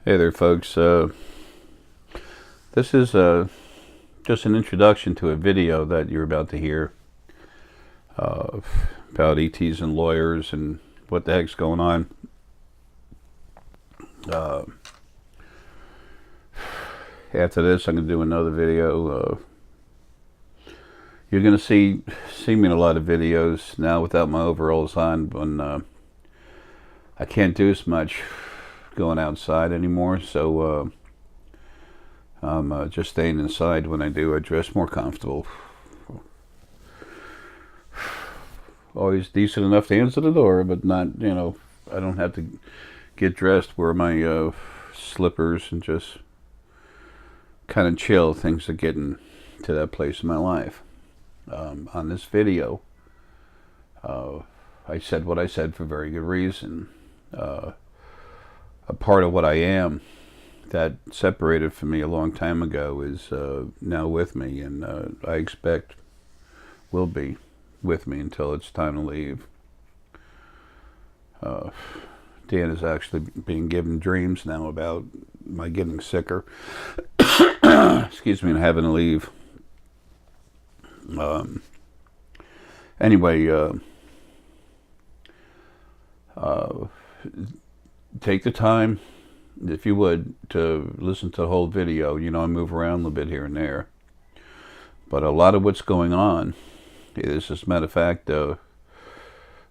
Hey there, folks. This is just an introduction to a video that you're about to hear uh, about ETs and lawyers and what the heck's going on. Uh, After this, I'm going to do another video. You're going to see me in a lot of videos now without my overalls on when I can't do as much going outside anymore, so I'm just staying inside. When I do, I dress more comfortable. Always decent enough to answer the door, but not, I don't have to get dressed, wear my slippers, and just kind of chill. Things are getting to that place in my life. On this video, I said what I said for very good reason. A part of what I am that separated from me a long time ago is now with me, and I expect will be with me until it's time to leave. Dan is actually being given dreams now about my getting sicker. Excuse me, and having to leave. Anyway, take the time, if you would, to listen to the whole video. I move around a little bit here and there, but a lot of what's going on is, as a matter of fact,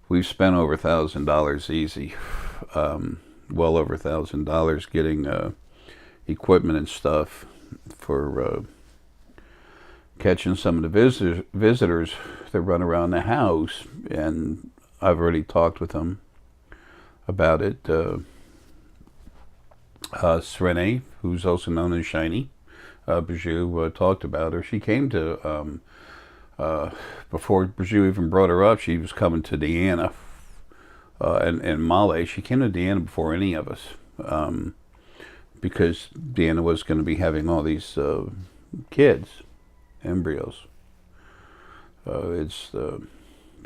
we've spent over $1,000 easy, well over $1,000 getting equipment and stuff for catching some of the visitors that run around the house, and I've already talked with them about it. Arae, who's also known as Shiny, Bijou, talked about her. She came to, before Bijou even brought her up, she was coming to Deanna and Male. She came to Deanna before any of us, because Deanna was going to be having all these kids, embryos. It's the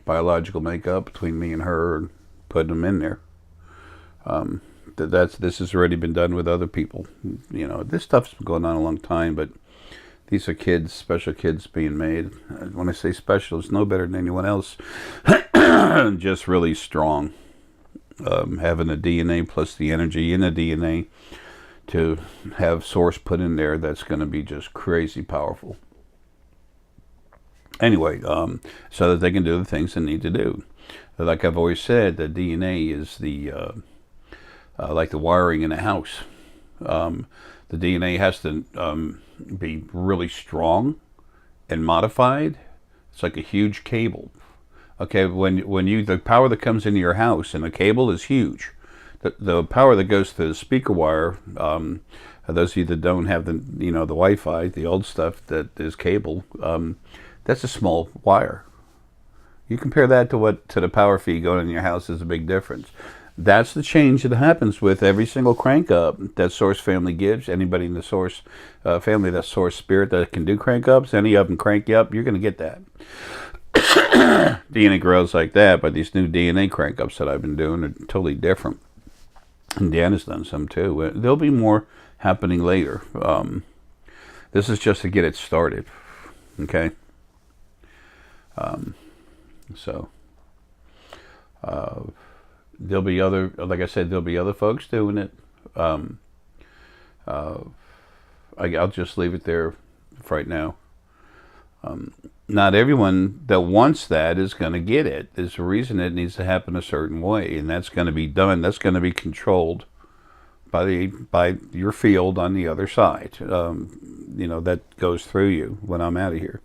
biological makeup between me and her, and putting them in there. This has already been done with other people. This stuff's been going on a long time, but these are kids, special kids being made. When I say special, it's no better than anyone else. Just really strong. Having the DNA plus the energy in the DNA to have source put in there, that's going to be just crazy powerful. Anyway, so that they can do the things they need to do. Like I've always said, the DNA is the like the wiring in a house. The DNA has to be really strong and modified. It's like a huge cable. Okay, the power that comes into your house, and the cable is huge. The power that goes to the speaker wire, those of you that don't have the Wi-Fi, the old stuff that is cable, that's a small wire. You compare that to the power feed going in your house, is a big difference. That's the change that happens with every single crank up that Source family gives. Anybody in the Source family, that Source spirit that can do crank ups, any of them crank you up, you're going to get that. DNA grows like that, but these new DNA crank ups that I've been doing are totally different. And Dan has done some too. There'll be more happening later. This is just to get it started. Okay? There'll be other, like I said, there'll be other folks doing it. I'll just leave it there for right now. Not everyone that wants that is going to get it. There's a reason it needs to happen a certain way, and that's going to be done. That's going to be controlled by your field on the other side. That goes through you when I'm out of here.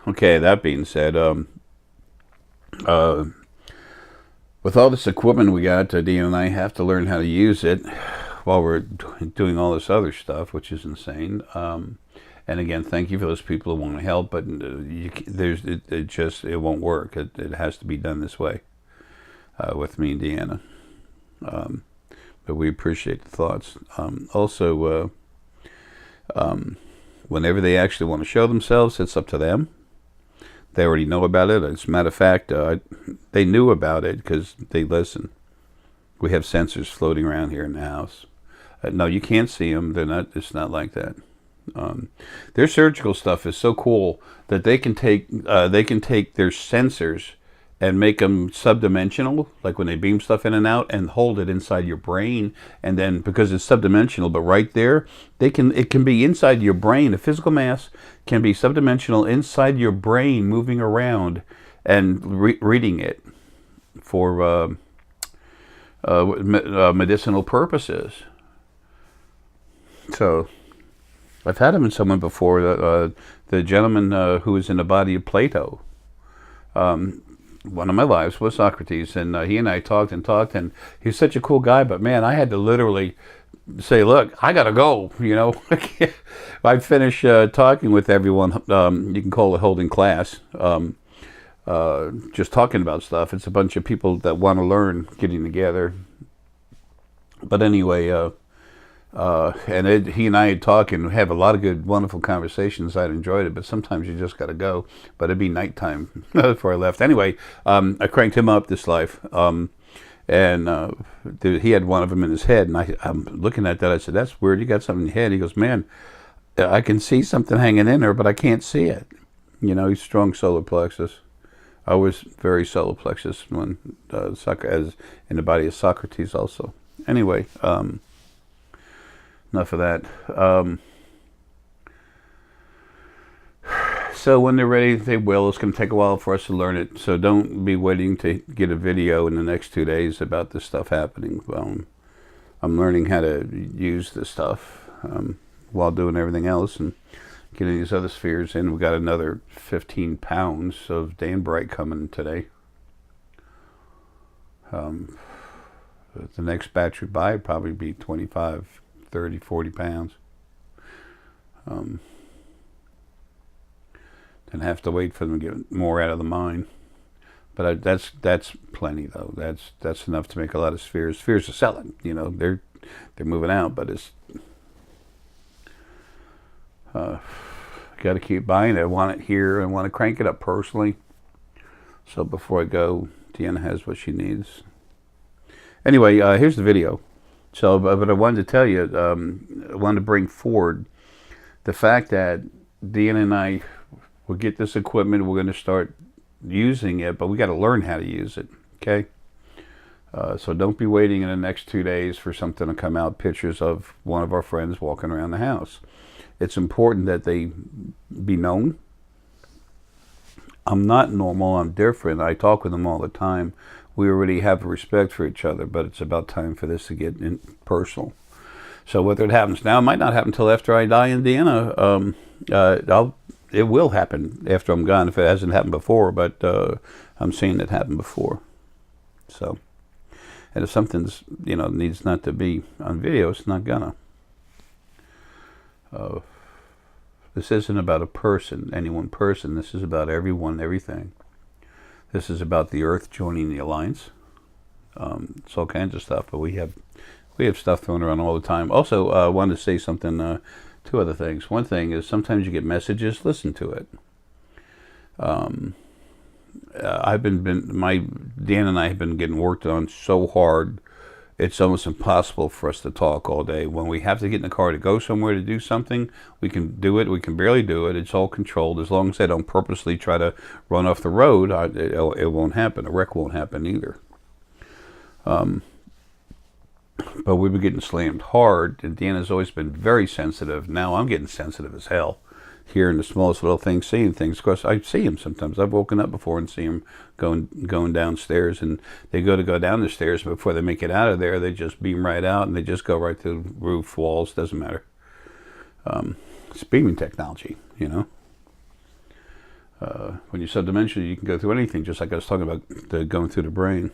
Okay, that being said, with all this equipment we got, Dean and I have to learn how to use it while we're doing all this other stuff, which is insane. And again, thank you for those people who want to help, but it won't work. It has to be done this way with me and Deanna. But we appreciate the thoughts. Also, whenever they actually want to show themselves, it's up to them. They already know about it. As a matter of fact, they knew about it because they listen. We have sensors floating around here in the house. No, you can't see them. They're not. It's not like that. Their surgical stuff is so cool that they can take their sensors and make them subdimensional, like when they beam stuff in and out, and hold it inside your brain. And then because it's subdimensional, but right there, it can be inside your brain. The physical mass can be subdimensional inside your brain, moving around and reading it for medicinal purposes. So I've had him in someone before. The gentleman who was in the body of Plato. One of my lives was Socrates, and he and I talked, and he's such a cool guy. But man, I had to literally say, "Look, I gotta go." You know, I finish talking with everyone. You can call it holding class. Just talking about stuff. It's a bunch of people that want to learn getting together. But anyway, he and I had talked and have a lot of good, wonderful conversations. I'd enjoyed it, but sometimes you just got to go. But it'd be nighttime before I left. Anyway, I cranked him up this life, and he had one of them in his head. And I'm looking at that. I said, "That's weird. You got something in your head." He goes, "Man, I can see something hanging in there, but I can't see it." You know, he's strong solar plexus. I was very solar plexus when as in the body of Socrates also. Anyway. Enough of that. So when they're ready, they will. It's going to take a while for us to learn it. So don't be waiting to get a video in the next 2 days about this stuff happening. I'm learning how to use this stuff while doing everything else and getting these other spheres in. We got another 15 pounds of Danbrite coming today. The next batch we buy would probably be 25, 30, 40 pounds. Then have to wait for them to get more out of the mine. But that's plenty though. That's enough to make a lot of spheres. Spheres are selling. You know, they're moving out, but it's got to keep buying it. I want it here. I want to crank it up personally. So before I go, Deanna has what she needs. Anyway, here's the video. So, but I wanted to tell you, I wanted to bring forward the fact that Deanna and I will get this equipment. We're going to start using it, but we got to learn how to use it. Okay. So don't be waiting in the next 2 days for something to come out. Pictures of one of our friends walking around the house. It's important that they be known. I'm not normal. I'm different. I talk with them all the time. We already have respect for each other, but it's about time for this to get personal. So whether it happens now, it might not happen until after I die in Deanna. It will happen after I'm gone if it hasn't happened before, but I'm seeing it happen before. So, and if something's, needs not to be on video, it's not gonna. This isn't about a person, any one person. This is about everyone, everything. This is about the Earth joining the Alliance. It's all kinds of stuff, but we have stuff thrown around all the time. Also, I wanted to say something. Two other things. One thing is sometimes you get messages. Listen to it. Dan and I have been getting worked on so hard. It's almost impossible for us to talk all day. When we have to get in the car to go somewhere to do something, we can do it. We can barely do it. It's all controlled. As long as I don't purposely try to run off the road, it won't happen. A wreck won't happen either. But we've been getting slammed hard, and Deanna's always been very sensitive. Now I'm getting sensitive as hell. Hearing the smallest little things, seeing things. Of course, I see him sometimes. I've woken up before and see him going downstairs, and they go down the stairs. But before they make it out of there, they just beam right out, and they just go right through roof, walls. Doesn't matter. It's beaming technology, When you're subdimensional, you can go through anything, just like I was talking about going through the brain.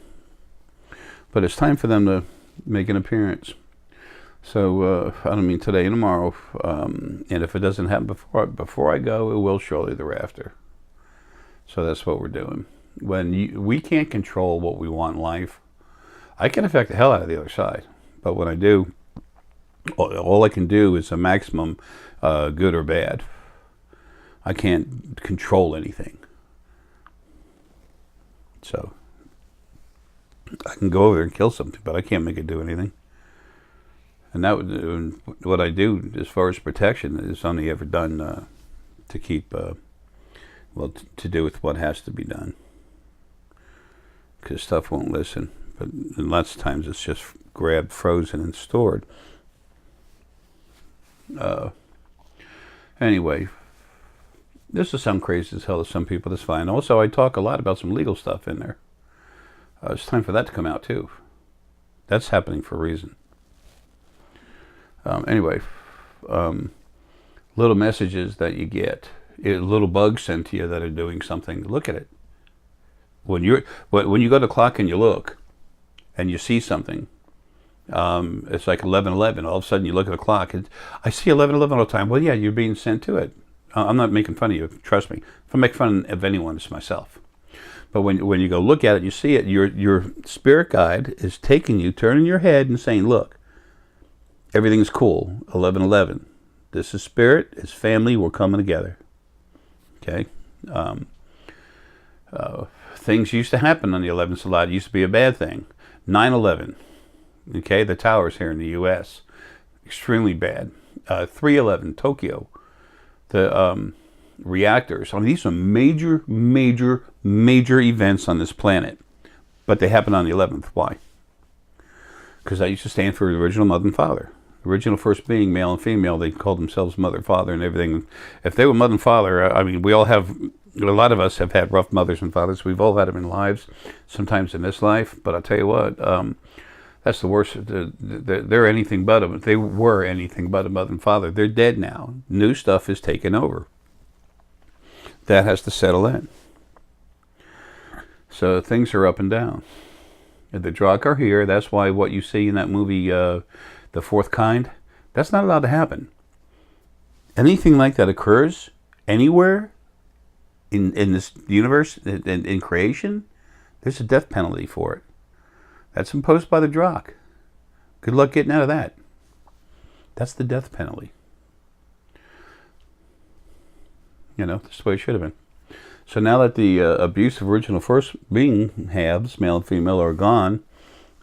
But it's time for them to make an appearance. So I don't mean today and tomorrow, and if it doesn't happen before I go, it will shortly thereafter. So that's what we're doing. When we can't control what we want in life, I can affect the hell out of the other side. But when I do, all I can do is a maximum good or bad. I can't control anything. So I can go over there and kill something, but I can't make it do anything. And that would, what I do as far as protection is only ever done to keep, well, to do with what has to be done. Because stuff won't listen. But lots of times it's just grabbed, frozen, and stored. Anyway, this will sound crazy as hell to some people. That's fine. Also, I talk a lot about some legal stuff in there. It's time for that to come out too. That's happening for a reason. Anyway, little messages that you get, little bugs sent to you that are doing something. Look at it. When you go to the clock and you look, and you see something, it's like 11:11. All of a sudden, you look at the clock. And I see 11:11 all the time. Well, yeah, you're being sent to it. I'm not making fun of you. Trust me. If I make fun of anyone, it's myself. But when you go look at it, you see it. Your spirit guide is taking you, turning your head, and saying, "Look, everything's cool. 11:11. This is spirit. It's family. We're coming together." Okay. Things used to happen on the 11th a lot. It used to be a bad thing. 9/11. Okay, the towers here in the U.S. extremely bad. 3/11, Tokyo. The reactors. I mean, these are major, major, major events on this planet, but they happen on the 11th. Why? Because that used to stand for the original mother and father. The original first being, male and female, they called themselves mother, father, and everything. If they were mother and father, I mean, we all have. A lot of us have had rough mothers and fathers. We've all had them in lives, sometimes in this life. But I'll tell you what, that's the worst. They're anything but they were anything but a mother and father. They're dead now. New stuff is taken over. That has to settle in. So things are up and down. And the Drak are here. That's why what you see in that movie, The Fourth Kind, that's not allowed to happen. Anything like that occurs anywhere in this universe, in creation, there's a death penalty for it. That's imposed by the Drak. Good luck getting out of that. That's the death penalty. You know, that's the way it should have been. So now that the abuse of original first being halves, male and female, are gone,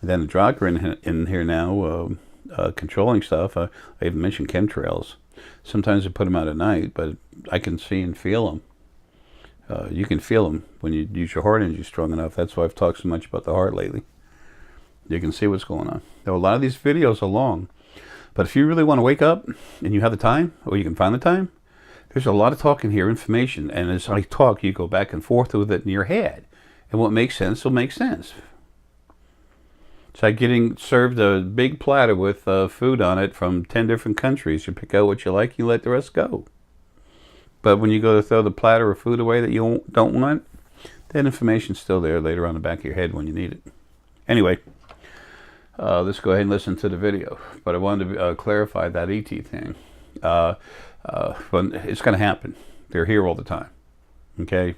then the Drak are in here now, controlling stuff. I even mentioned chemtrails. Sometimes I put them out at night, but I can see and feel them. You can feel them when you use your heart energy strong enough. That's why I've talked so much about the heart lately. You can see what's going on. Now, a lot of these videos are long, but if you really want to wake up and you have the time, or you can find the time, there's a lot of talking here, information, and as I talk, you go back and forth with it in your head, and what makes sense will make sense. It's like getting served a big platter with food on it from 10 different countries. You pick out what you like, you let the rest go. But when you go to throw the platter of food away that you don't want, that information's still there later on the back of your head when you need it. Anyway, let's go ahead and listen to the video. But I wanted to clarify that ET thing. But it's going to happen. They're here all the time. Okay?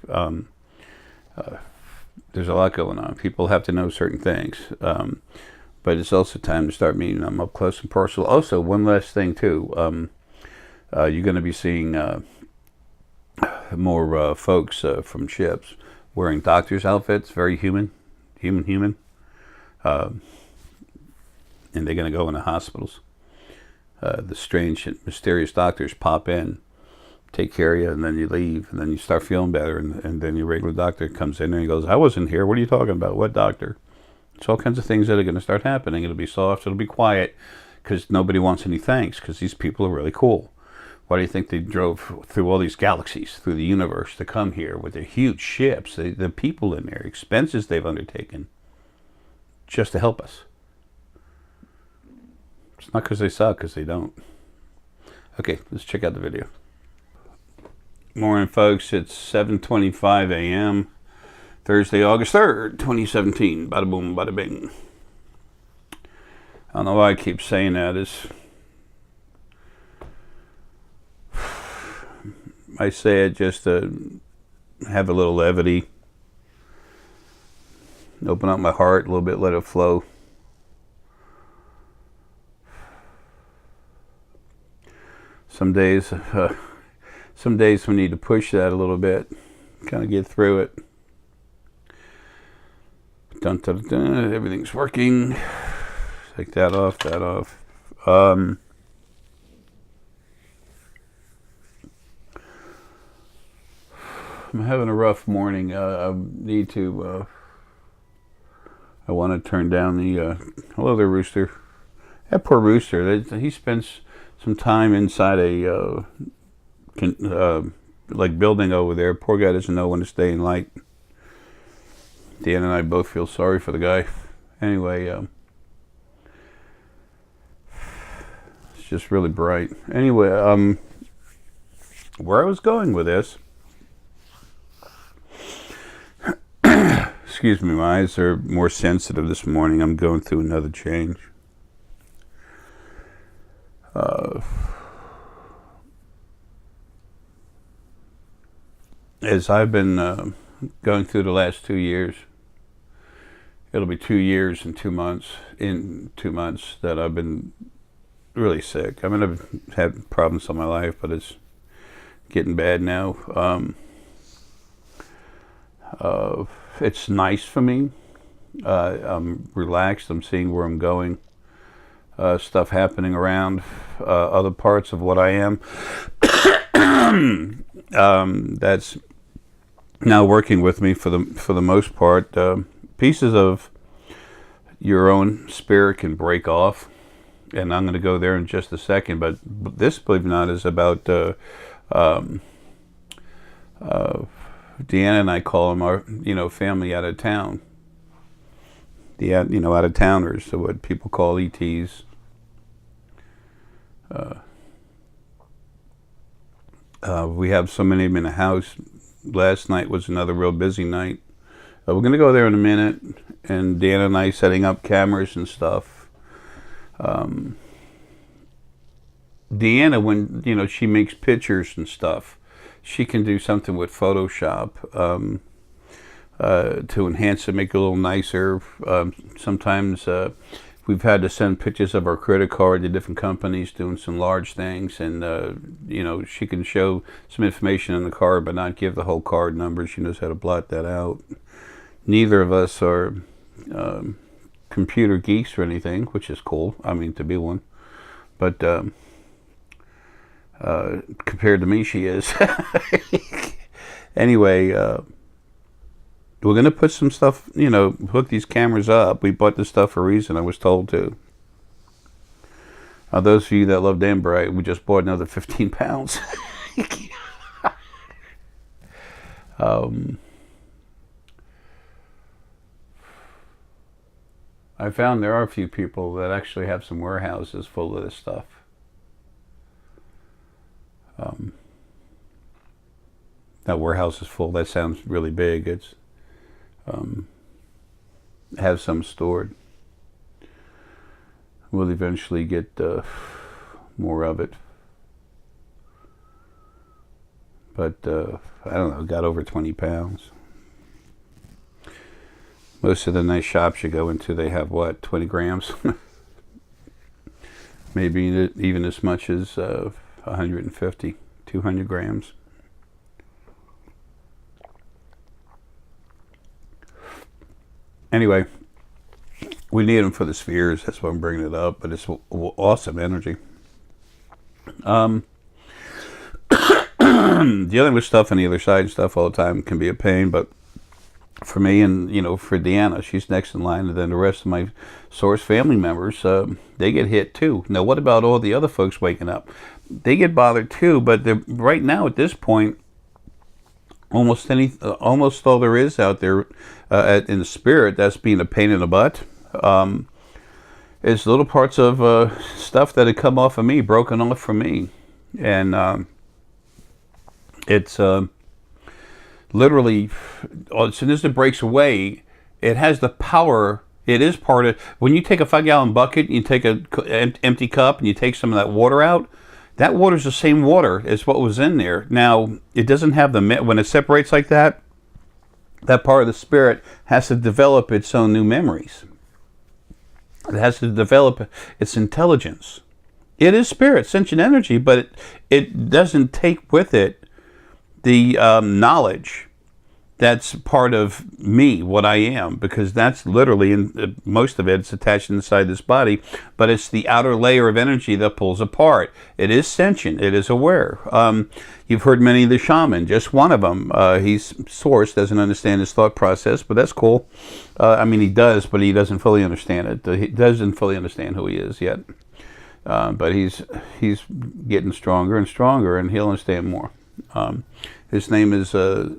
There's a lot going on. People have to know certain things. But it's also time to start meeting them up close and personal. Also, one last thing, too. You're going to be seeing more folks from ships wearing doctor's outfits, very human. And they're going to go into hospitals. The strange, mysterious doctors pop in, take care of you, and then you leave, and then you start feeling better, and then your regular doctor comes in and he goes, "I wasn't here. What are you talking about? What doctor?" It's all kinds of things that are going to start happening. It'll be soft. It'll be quiet, because nobody wants any thanks, because these people are really cool. Why do you think they drove through all these galaxies, through the universe, to come here with their huge ships, the people in there, expenses they've undertaken, just to help us? It's not because they suck, because they don't. Okay, let's check out the video. Morning, folks. It's 7:25 a.m. Thursday, August 3rd, 2017. Bada boom, bada bing. I don't know why I keep saying that. I say it just to have a little levity. Open up my heart a little bit, let it flow. Some days we need to push that a little bit, kind of get through it. Dun, dun, dun, everything's working. Take that off, that off. I'm having a rough morning. I need to, I want to turn down the, hello there, Rooster. That poor Rooster, he spends some time inside a, like building over there. Poor guy doesn't know when to stay in light. Dan and I both feel sorry for the guy. Anyway, it's just really bright. Anyway, where I was going with this, excuse me, my eyes are more sensitive this morning. I'm going through another change. As I've been going through the last 2 years, it'll be 2 years and 2 months, in 2 months, that I've been really sick. I mean, I've had problems in my life, but it's getting bad now. It's nice for me. I'm relaxed. I'm seeing where I'm going. Stuff happening around other parts of what I am. That's now working with me for the most part. Pieces of your own spirit can break off, and I'm going to go there in just a second. But this, believe it or not, is about Deanna and I call them our family out of town. The out of towners, so what people call ETs. We have so many of them in the house. Last night was another real busy night. We're going to go there in a minute, and Dan and I setting up cameras and stuff. Deanna, when she makes pictures and stuff, she can do something with Photoshop to enhance it, make it a little nicer. Sometimes we've had to send pictures of our credit card to different companies doing some large things, and she can show some information in the card but not give the whole card number. She knows how to blot that out. Neither of us are computer geeks or anything, which is cool. I mean, to be one. But compared to me, she is. Anyway, we're going to put some stuff, hook these cameras up. We bought this stuff for a reason, I was told to. Those of you that love Arae, we just bought another 15 pounds. I found there are a few people that actually have some warehouses full of this stuff. That warehouse is full. That sounds really big. It's have some stored. We'll eventually get more of it. But I don't know, got over 20 pounds. Most of the nice shops you go into, they have, 20 grams? Maybe even as much as 150, 200 grams. Anyway, we need them for the spheres. That's why I'm bringing it up. But it's awesome energy. Dealing with stuff on the other side and stuff all the time can be a pain. But for me and, for Deanna, she's next in line. And then the rest of my source family members, they get hit too. Now, what about all the other folks waking up? They get bothered too. But right now, at this point, almost all there is out there in the spirit that's being a pain in the butt is little parts of stuff that had come off of me, broken off from me. And it's literally, as soon as it breaks away, it has the power. It is part of, when you take a 5-gallon bucket, you take an empty cup and you take some of that water out, that water is the same water as what was in there. Now, it doesn't have when it separates like that, that part of the spirit has to develop its own new memories. It has to develop its intelligence. It is spirit, sentient energy, but it doesn't take with it the knowledge that's part of me, what I am, because that's literally, in most of it's attached inside this body, but it's the outer layer of energy that pulls apart. It is sentient. It is aware. You've heard many of the shaman. Just one of them, he's source, doesn't understand his thought process, but that's cool. I mean, he does, but he doesn't fully understand it. He doesn't fully understand who he is yet. But he's getting stronger and stronger, and he'll understand more. His name is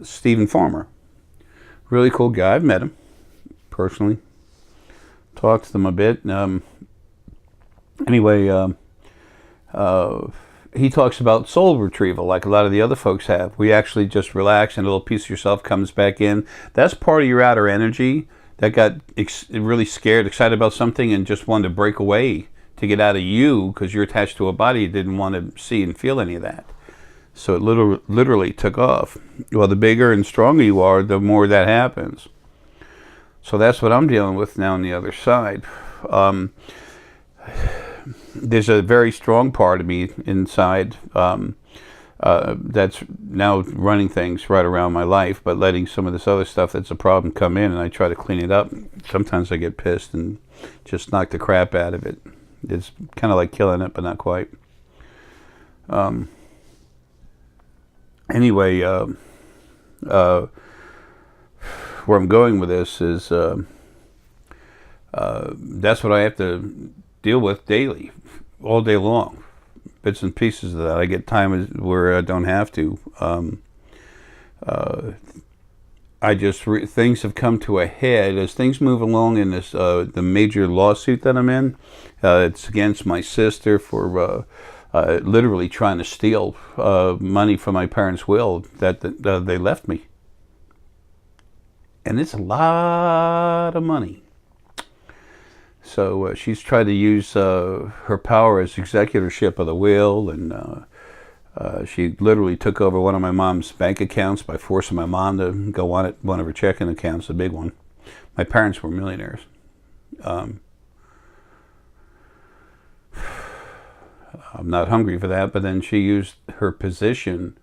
Stephen Farmer. Really cool guy. I've met him personally. Talked to them a bit. Anyway, he talks about soul retrieval like a lot of the other folks have. We actually just relax and a little piece of yourself comes back in. That's part of your outer energy that got really scared, excited about something, and just wanted to break away to get out of you because you're attached to a body you didn't want to see and feel any of that. So it literally took off. Well, the bigger and stronger you are, the more that happens. So that's what I'm dealing with now on the other side. There's a very strong part of me inside that's now running things right around my life, but letting some of this other stuff that's a problem come in, and I try to clean it up. Sometimes I get pissed and just knock the crap out of it. It's kind of like killing it, but not quite. Anyway, where I'm going with this is that's what I have to deal with daily, all day long. Bits and pieces of that. I get time where I don't have to. I just things have come to a head as things move along in this the major lawsuit that I'm in. It's against my sister for literally trying to steal money from my parents' will that they left me, and it's a lot of money. So she's tried to use her power as executorship of the will, and she literally took over one of my mom's bank accounts by forcing my mom to go on it, one of her checking accounts, a big one. My parents were millionaires. I'm not hungry for that, but then she used her position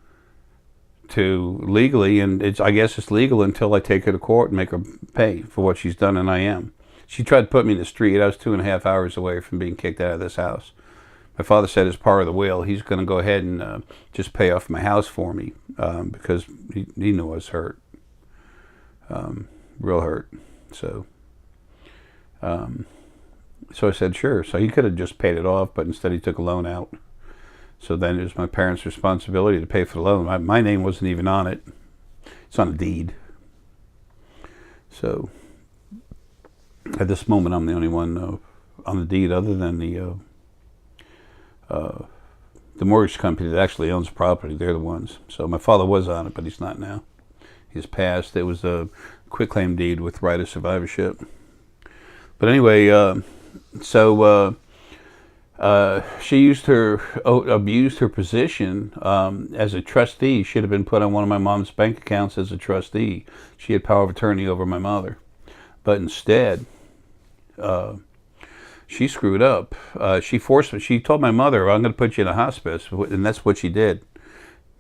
to legally, and I guess it's legal until I take her to court and make her pay for what she's done, and I am. She tried to put me in the street. I was 2.5 hours away from being kicked out of this house. My father said as part of the will, he's going to go ahead and just pay off my house for me because he knew I was hurt, real hurt. So I said, sure. So he could have just paid it off, but instead he took a loan out. So then it was my parents' responsibility to pay for the loan. My name wasn't even on it. It's on a deed. So at this moment, I'm the only one on the deed other than the mortgage company that actually owns the property. They're the ones. So my father was on it, but he's not now. He's passed. It was a quitclaim deed with right of survivorship. But anyway, she abused her position as a trustee. Should have been put on one of my mom's bank accounts as a trustee. She had power of attorney over my mother, but instead, she screwed up. She told my mother, "I'm going to put you in a hospice," and that's what she did.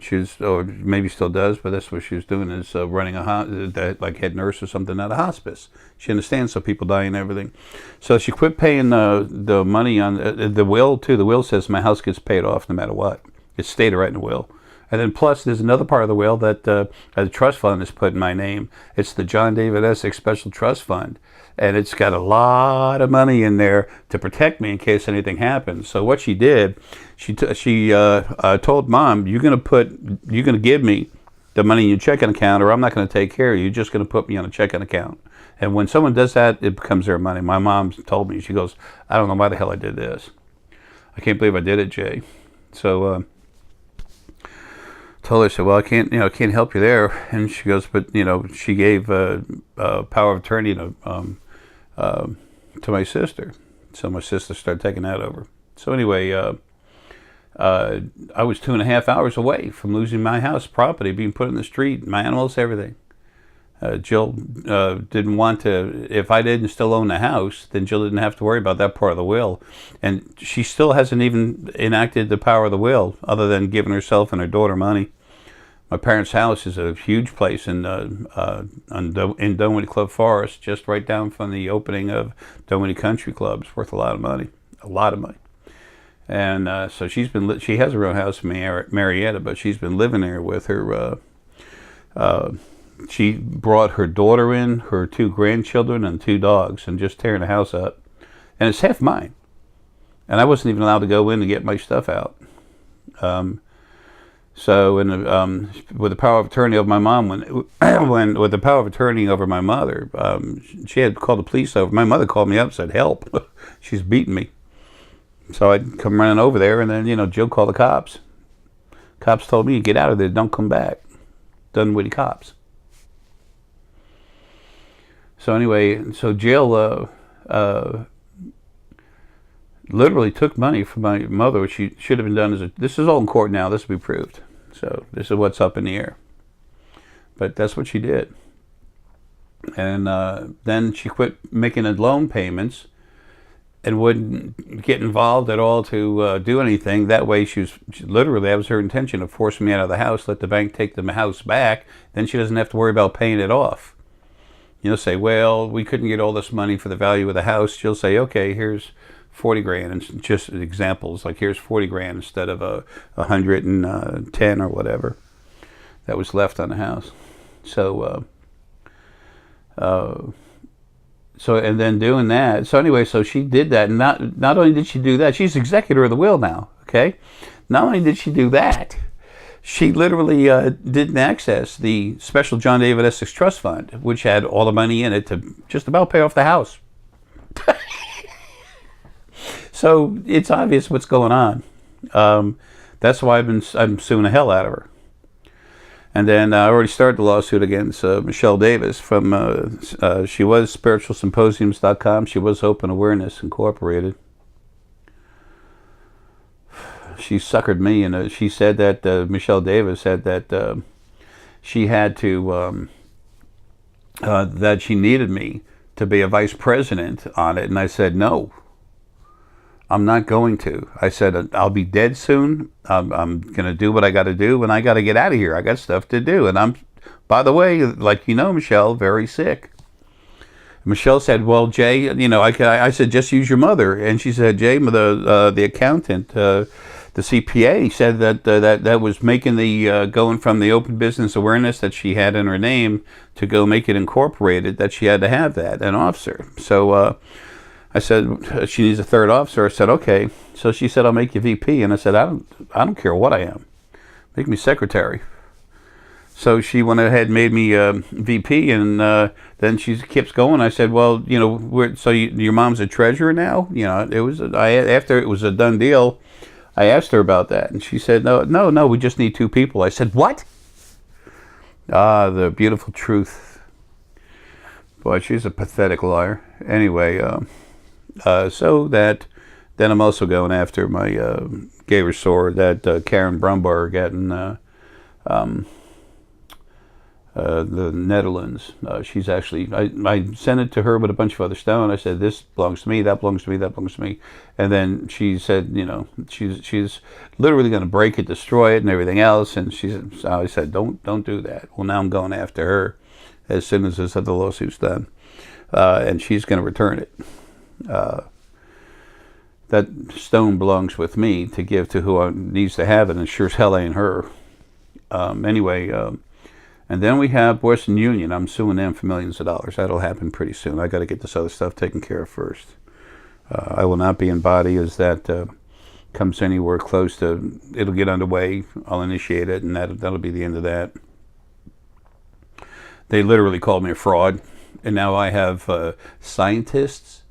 She was, or maybe still does, but that's what she was doing, is running like head nurse or something at a hospice. She understands, so people die and everything. So she quit paying the money on the will too. The will says my house gets paid off no matter what. It's stated right in the will. And then plus there's another part of the will that the trust fund is put in my name. It's the John David Essex Special Trust Fund. And it's got a lot of money in there to protect me in case anything happens. So what she did, she told Mom, you're going to give me the money in your checking account, or I'm not going to take care of you. You're just going to put me on a checking account. And when someone does that, it becomes their money. My mom told me, she goes, I don't know why the hell I did this. I can't believe I did it, Jay. So told her, I said, well, I can't help you there. And she goes, but she gave power of attorney to my sister. So my sister started taking that over. So anyway, I was 2.5 hours away from losing my house, property, being put in the street, my animals, everything. Jill didn't want to, if I didn't still own the house, then Jill didn't have to worry about that part of the will. And she still hasn't even enacted the power of the will, other than giving herself and her daughter money. My parents' house is a huge place in Dunwoody Club Forest, just right down from the opening of Dunwoody Country Club. It's worth a lot of money, a lot of money. And so she has her own house in Marietta, but she's been living there with her. She brought her daughter in, her 2 grandchildren, and 2 dogs, and just tearing the house up. And it's half mine. And I wasn't even allowed to go in to get my stuff out. So, with the power of attorney over my mom, with the power of attorney over my mother, she had called the police over. My mother called me up and said, "Help! She's beating me." So I'd come running over there, and then Jill called the cops. Cops told me, "Get out of there! Don't come back." Dunwoody cops. So anyway, so Jill literally took money from my mother, which she should have been done this is all in court now. This will be proved. So this is what's up in the air. But that's what she did. And then she quit making the loan payments and wouldn't get involved at all to do anything. That way literally, that was her intention, of forcing me out of the house, let the bank take the house back. Then she doesn't have to worry about paying it off. Say, well, we couldn't get all this money for the value of the house. She'll say, okay, here's 40 grand, and just examples, like here's 40 grand instead of 110 or whatever that was left on the house. So and then doing that. So anyway, so she did that, and not only did she do that, she's executor of the will now. Okay, not only did she do that, she literally didn't access the special John David Essex Trust Fund, which had all the money in it to just about pay off the house. So it's obvious what's going on. That's why I'm suing the hell out of her. And then I already started the lawsuit against Michelle Davis from, she was spiritualsymposiums.com. She was Open Awareness Incorporated. She suckered me, and she said that Michelle Davis said that she had to, that she needed me to be a vice president on it. And I said, no. I'm not going to. I said, I'll be dead soon. I'm going to do what I got to do, and I got to get out of here. I got stuff to do. And I'm, by the way, like Michelle, very sick. Michelle said, well, Jay, I said, just use your mother. And she said, Jay, the accountant, the CPA, said that was making the, going from the open business awareness that she had in her name to go make it incorporated, that she had to have that, an officer. So, I said, she needs a 3rd officer. I said, okay. So she said, I'll make you VP. And I said, I don't care what I am. Make me secretary. So she went ahead and made me VP, and then she keeps going. I said, well, so your mom's a treasurer now? It was after it was a done deal, I asked her about that, and she said, no, we just need 2 people. I said, what? The beautiful truth. Boy, she's a pathetic liar. Anyway, so that then I'm also going after my gay resort that Karen Brumbar got in the Netherlands. She's actually, I sent it to her with a bunch of other stuff, and I said, this belongs to me, that belongs to me, that belongs to me. And then she said, she's literally going to break it, destroy it, and everything else. And I said, don't do that. Well, now I'm going after her as soon as this other lawsuit's done, and she's going to return it. That stone belongs with me to give to who needs to have it, and sure as hell ain't her. Anyway, and then we have Western Union. I'm suing them for millions of dollars. That'll happen pretty soon. I got to get this other stuff taken care of first. I will not be in body as that comes anywhere close to, it'll get underway. I'll initiate it, and that'll be the end of that. They literally called me a fraud, and now I have scientists,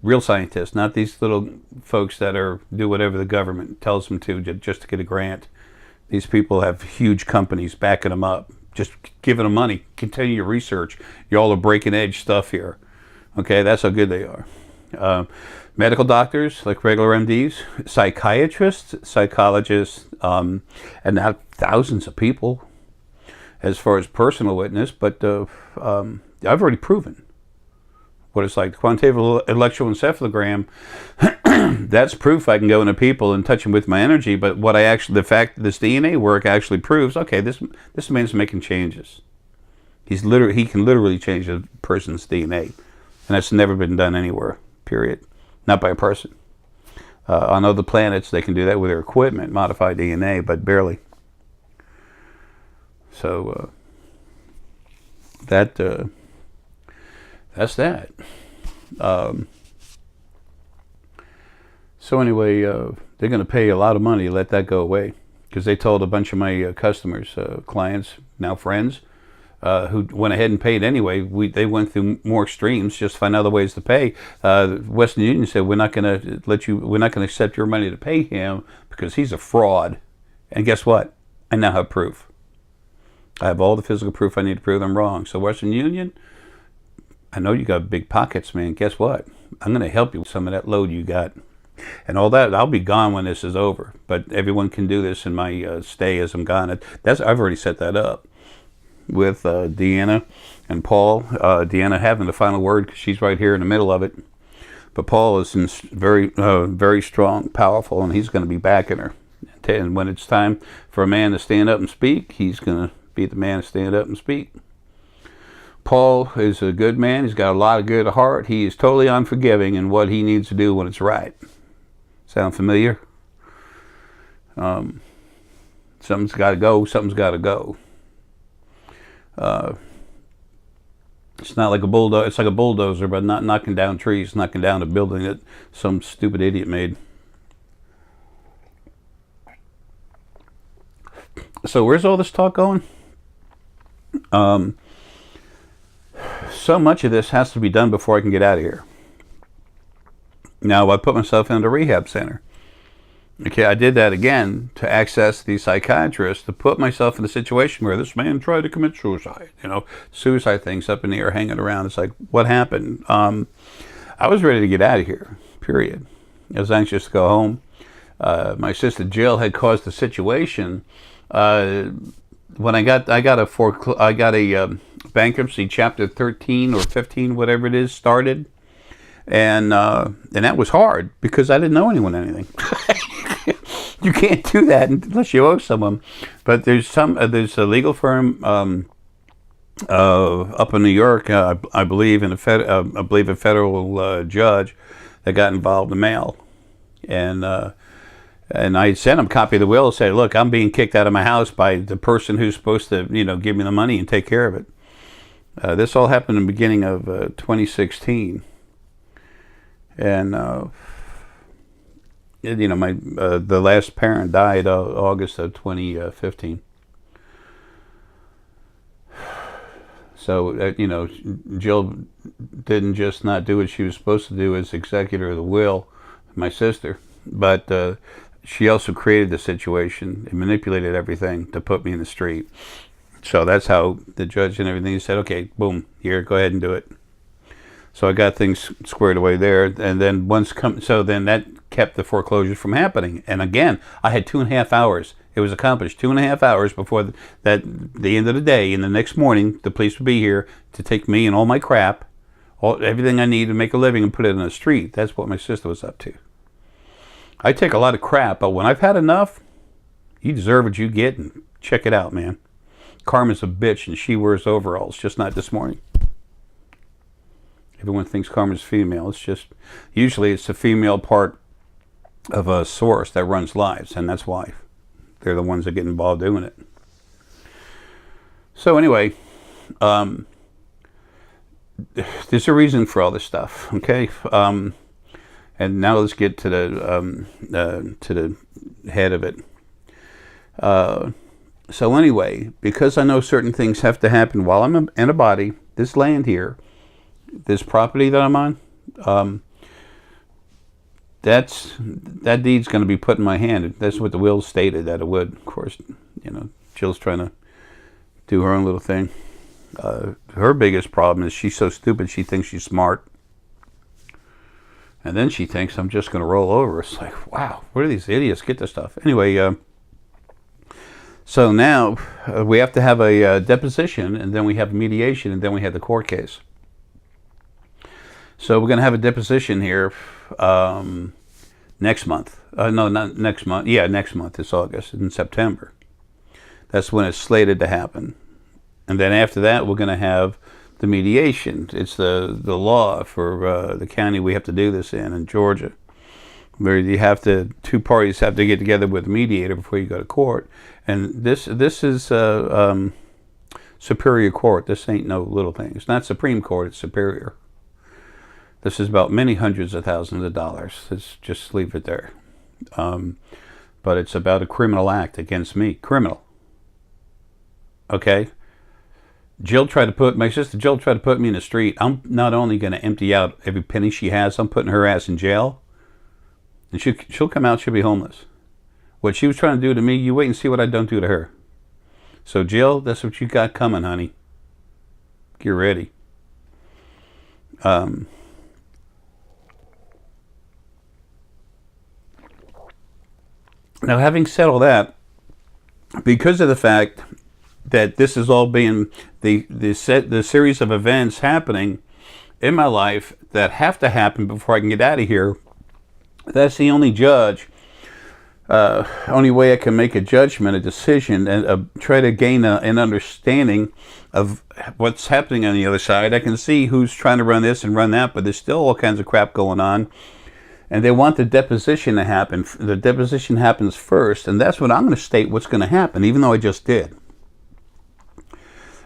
real scientists, not these little folks that do whatever the government tells them to just to get a grant. These people have huge companies backing them up, just giving them money. Continue your research. Y'all are breaking edge stuff here. Okay, that's how good they are. Medical doctors, like regular MDs, psychiatrists, psychologists, and now thousands of people as far as personal witness, but I've already proven what it's like. The quantitative electroencephalogram that's proof I can go into people and touch them with my energy. But what I actually, the fact that this DNA work actually proves, okay, this man's making changes. He can literally change a person's DNA, and that's never been done anywhere. Period. Not by a person. On other planets, they can do that with their equipment, modify DNA, but barely. So that's that. So anyway, they're going to pay a lot of money to let that go away, because they told a bunch of my customers, clients, now friends, who went ahead and paid anyway. They went through more extremes just to find other ways to pay. Western Union said, we're not going to accept your money to pay him because he's a fraud. And guess what? I now have proof. I have all the physical proof I need to prove them wrong. So Western Union, I know you got big pockets, man. Guess what? I'm going to help you with some of that load you got. And all that, I'll be gone when this is over. But everyone can do this in my stay as I'm gone. I've already set that up with Deanna and Paul. Deanna having the final word because she's right here in the middle of it. But Paul is very strong, powerful, and he's going to be backing her. And when it's time for a man to stand up and speak, he's going to be the man to stand up and speak. Paul is a good man. He's got a lot of good heart. He is totally unforgiving in what he needs to do when it's right. Sound familiar? Something's got to go. Something's got to go. It's not like a bulldozer. It's like a bulldozer, but not knocking down trees, knocking down a building that some stupid idiot made. So where's all this talk going? So much of this has to be done before I can get out of here. Now, I put myself in a rehab center. Okay, I did that again to access the psychiatrist, to put myself in a situation where this man tried to commit suicide. Suicide things up in the air, hanging around. It's like, what happened? I was ready to get out of here, period. I was anxious to go home. My sister Jill had caused the situation. When I got a bankruptcy, chapter 13 or 15, whatever it is, started. And that was hard because I didn't know anyone anything. You can't do that unless you owe someone. But there's a legal firm up in New York, I believe, a federal judge that got involved in mail, and I sent him a copy of the will and said, look, I'm being kicked out of my house by the person who's supposed to give me the money and take care of it. This all happened in the beginning of 2016. And the last parent died August of 2015. So Jill didn't just not do what she was supposed to do as executor of the will, my sister, but she also created the situation and manipulated everything to put me in the street. So that's how the judge and everything said, okay, boom, here, go ahead and do it. So I got things squared away there, and then so then that kept the foreclosure from happening. And again, I had 2.5 hours. It was accomplished 2.5 hours before the end of the day. And the next morning, the police would be here to take me and all my crap, everything I need to make a living, and put it in the street. That's what my sister was up to. I take a lot of crap, but when I've had enough, you deserve what you get, and check it out, man. Karma's a bitch, and she wears overalls, just not this morning. Everyone thinks karma's female. It's just, usually it's the female part of a source that runs lives, and that's why. They're the ones that get involved doing it. So anyway, there's a reason for all this stuff, okay? And now let's get to the head of it. So anyway, because I know certain things have to happen while I'm in a body, this land here, this property that I'm on, that deed's going to be put in my hand. That's what the will stated that it would. Of course, Jill's trying to do her own little thing. Her biggest problem is she's so stupid she thinks she's smart. And then she thinks I'm just going to roll over. It's like, wow, where do these idiots get this stuff? Anyway, so now we have to have a deposition, and then we have mediation, and then we have the court case. So we're going to have a deposition here. next month. No, not next month. Yeah, next month. It's August. In September. That's when it's slated to happen. And then after that, we're going to have the mediation. It's the law for the county we have to do this in Georgia, where you have to, two parties have to get together with a mediator before you go to court. And this is Superior Court. This ain't no little thing. It's not Supreme Court. It's Superior. This is about many hundreds of thousands of dollars. Let's just leave it there. But it's about a criminal act against me. Criminal. Okay? My sister Jill tried to put me in the street. I'm not only going to empty out every penny she has, I'm putting her ass in jail. And she'll come out, she'll be homeless. What she was trying to do to me, you wait and see what I don't do to her. So Jill, that's what you got coming, honey. Get ready. Now, having said all that, because of the fact that this is all being the series of events happening in my life that have to happen before I can get out of here, that's the only only way I can make a judgment, a decision, and try to gain an understanding of what's happening on the other side. I can see who's trying to run this and run that, but there's still all kinds of crap going on. And they want the deposition to happen. The deposition happens first, and that's when I'm going to state what's going to happen, even though I just did.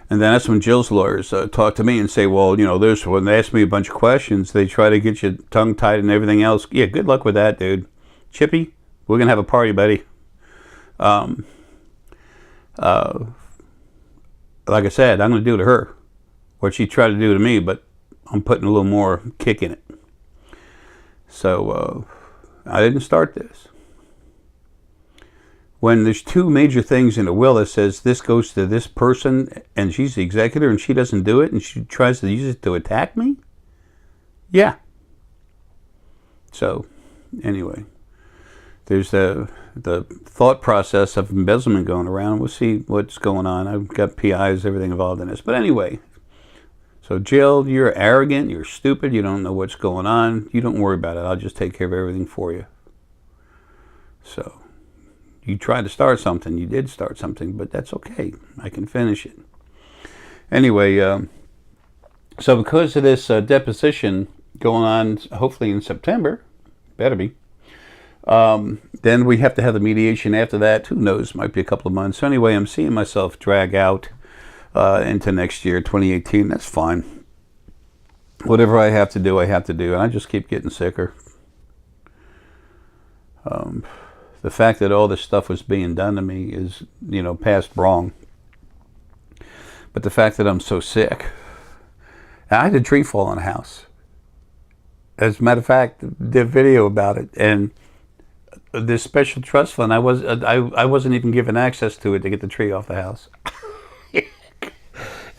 And then that's when Jill's lawyers talk to me and say, well, when they ask me a bunch of questions, they try to get you tongue-tied and everything else. Yeah, good luck with that, dude. Chippy, we're going to have a party, buddy. Like I said, I'm going to do to her what she tried to do to me, but I'm putting a little more kick in it. So I didn't start this. When there's two major things in a will that says this goes to this person and she's the executor and she doesn't do it and she tries to use it to attack me? Yeah. So, anyway, there's the thought process of embezzlement going around. We'll see what's going on. I've got PIs, everything involved in this. But anyway, so Jill, you're arrogant, you're stupid, you don't know what's going on. You don't worry about it. I'll just take care of everything for you. So, you tried to start something. You did start something, but that's okay. I can finish it. Anyway, so because of this deposition going on, hopefully in September, better be, then we have to have the mediation after that. Who knows? Might be a couple of months. So anyway, I'm seeing myself drag out into next year, 2018. That's fine. Whatever I have to do, I have to do. And I just keep getting sicker. The fact that all this stuff was being done to me is, past wrong. But the fact that I'm so sick. I had a tree fall in the house. As a matter of fact, did a video about it. And this special trust fund, I wasn't even given access to it to get the tree off the house.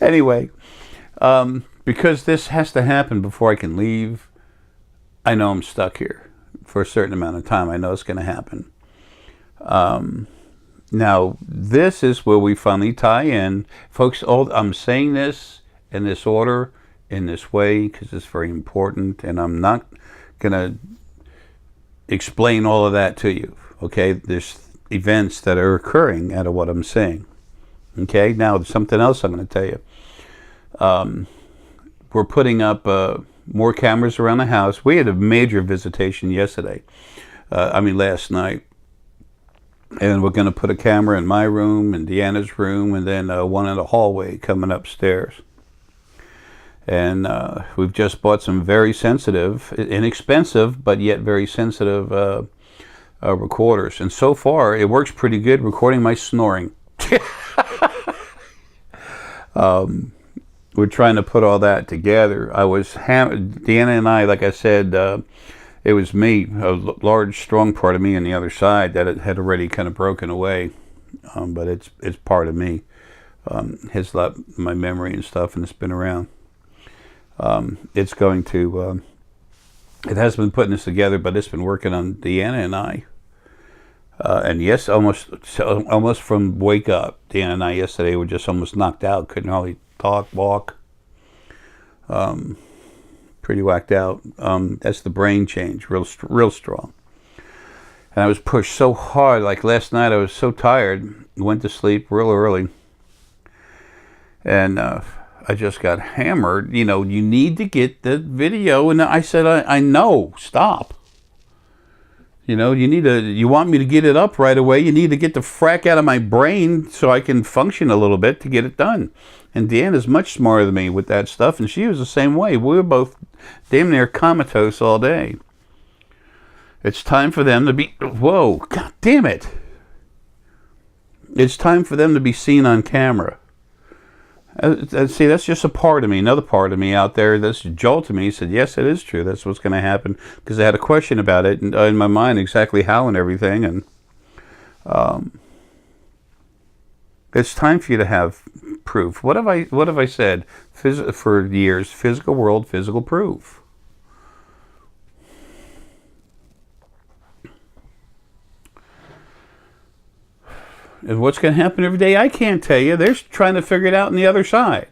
Anyway, because this has to happen before I can leave, I know I'm stuck here for a certain amount of time. I know it's going to happen. Now, this is where we finally tie in. Folks, I'm saying this in this order, in this way, because it's very important, and I'm not going to explain all of that to you, okay? There's events that are occurring out of what I'm saying, okay? Now, there's something else I'm going to tell you. We're putting up more cameras around the house. We had a major visitation last night. And we're going to put a camera in my room and Deanna's room and then one in the hallway coming upstairs. And we've just bought some very sensitive, inexpensive, but yet very sensitive recorders. And so far, it works pretty good recording my snoring. We're trying to put all that together. Deanna and I, like I said, it was me, a large, strong part of me on the other side that it had already kind of broken away. But it's part of me. Has my memory and stuff, and it's been around. It's going to, it has been putting this together, but it's been working on Deanna and I. And yes, almost from wake up. Deanna and I yesterday were just almost knocked out, couldn't hardly talk, walk. Pretty whacked out. That's the brain change, real strong. And I was pushed so hard. Like last night, I was so tired. Went to sleep real early. And I just got hammered. You know, you need to get the video. And I said, I know. Stop. You know, you want me to get it up right away. You need to get the frack out of my brain so I can function a little bit to get it done. And Deanna's much smarter than me with that stuff. And she was the same way. We were both damn near comatose all day. It's time for them to be, whoa, God damn it. It's time for them to be seen on camera. See, that's just a part of me, another part of me out there that's jolted me. He said, yes, it is true. That's what's going to happen. Because I had a question about it in my mind, exactly how and everything. And it's time for you to have proof. What have I said for years? Physical world, physical proof. And what's going to happen every day, I can't tell you. They're trying to figure it out on the other side.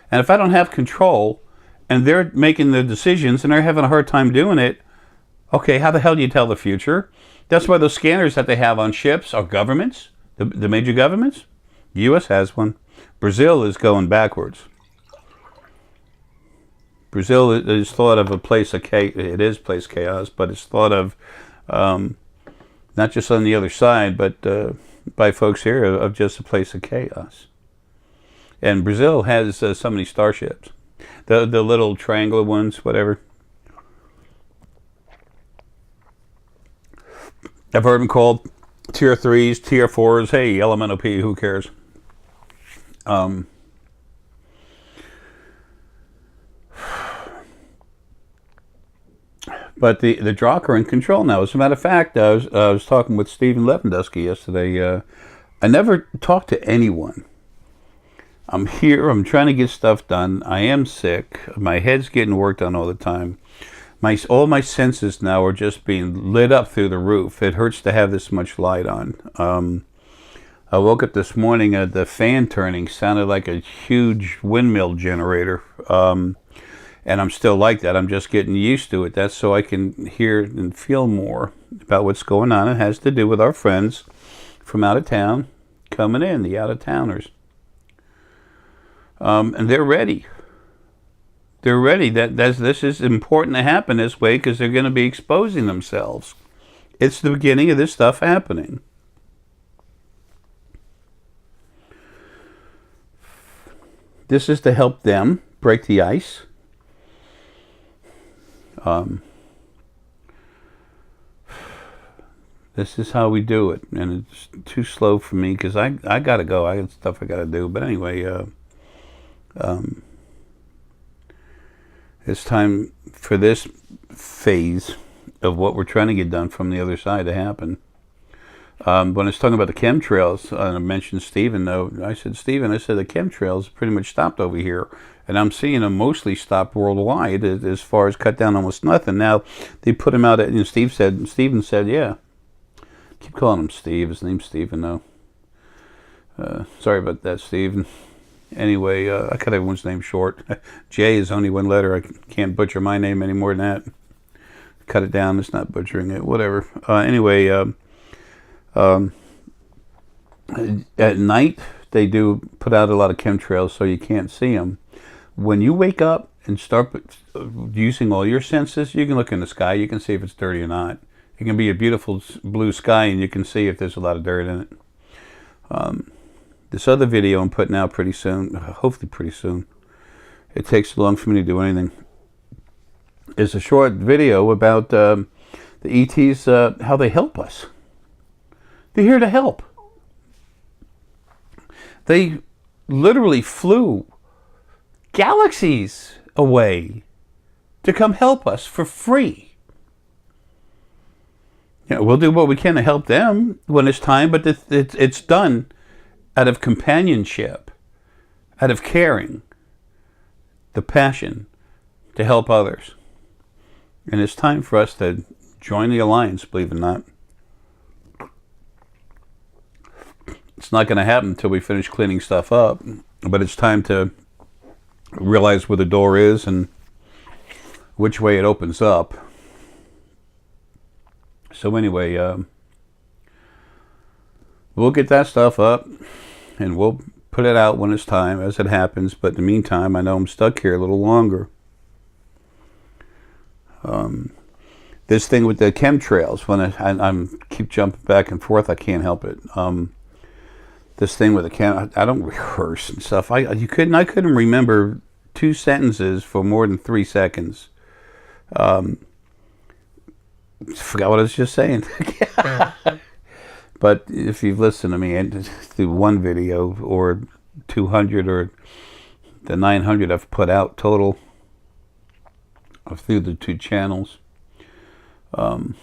And if I don't have control, and they're making the decisions, and they're having a hard time doing it, okay, how the hell do you tell the future? That's why those scanners that they have on ships are governments, the major governments. The U.S. has one. Brazil is going backwards. Brazil is thought of a place of chaos. It is place chaos, but it's thought of not just on the other side, but by folks here of just a place of chaos. And Brazil has so many starships, the little triangular ones, whatever. I've heard them called tier 3s, tier 4s. Hey, elemental P, who cares? But the Drakh are in control now. As a matter of fact, I was talking with Stephen Lewandowski yesterday. I never talked to anyone. I'm here. I'm trying to get stuff done. I am sick. My head's getting worked on all the time. All my senses now are just being lit up through the roof. It hurts to have this much light on. I woke up this morning. The fan turning sounded like a huge windmill generator. And I'm still like that. I'm just getting used to it. That's so I can hear and feel more about what's going on. It has to do with our friends from out of town coming in, the out-of-towners. And they're ready. They're ready. This is important to happen this way because they're going to be exposing themselves. It's the beginning of this stuff happening. This is to help them break the ice. This is how we do it, and it's too slow for me because I gotta go. I got stuff I gotta do. But anyway, it's time for this phase of what we're trying to get done from the other side to happen. When I was talking about the chemtrails, I mentioned Stephen, though. I said, the chemtrails pretty much stopped over here. And I'm seeing them mostly stop worldwide as far as cut down almost nothing. Now, they put him out, Stephen said, yeah. Keep calling him Steve. His name's Stephen, though. Sorry about that, Stephen. Anyway, I cut everyone's name short. J is only one letter. I can't butcher my name any more than that. Cut it down. It's not butchering it. Whatever. Anyway, at night, they do put out a lot of chemtrails so you can't see them. When you wake up and start using all your senses, you can look in the sky. You can see if it's dirty or not. It can be a beautiful blue sky, and you can see if there's a lot of dirt in it. This other video I'm putting out pretty soon, hopefully pretty soon. It takes too long for me to do anything. It's a short video about the ETs, how they help us. They're here to help. They literally flew galaxies away to come help us for free. You know, we'll do what we can to help them when it's time, but it's done out of companionship, out of caring, the passion to help others. And it's time for us to join the alliance, believe it or not. It's not going to happen until we finish cleaning stuff up, but it's time to realize where the door is and which way it opens up. So anyway, we'll get that stuff up, and we'll put it out when it's time, as it happens. But in the meantime, I know I'm stuck here a little longer. This thing with the chemtrails, when I'm keep jumping back and forth, I can't help it. This thing with the I don't rehearse and stuff. I couldn't remember 2 sentences for more than 3 seconds. Forgot what I was just saying. But if you've listened to me through one video or 200 or the 900 I've put out total through the 2 channels, that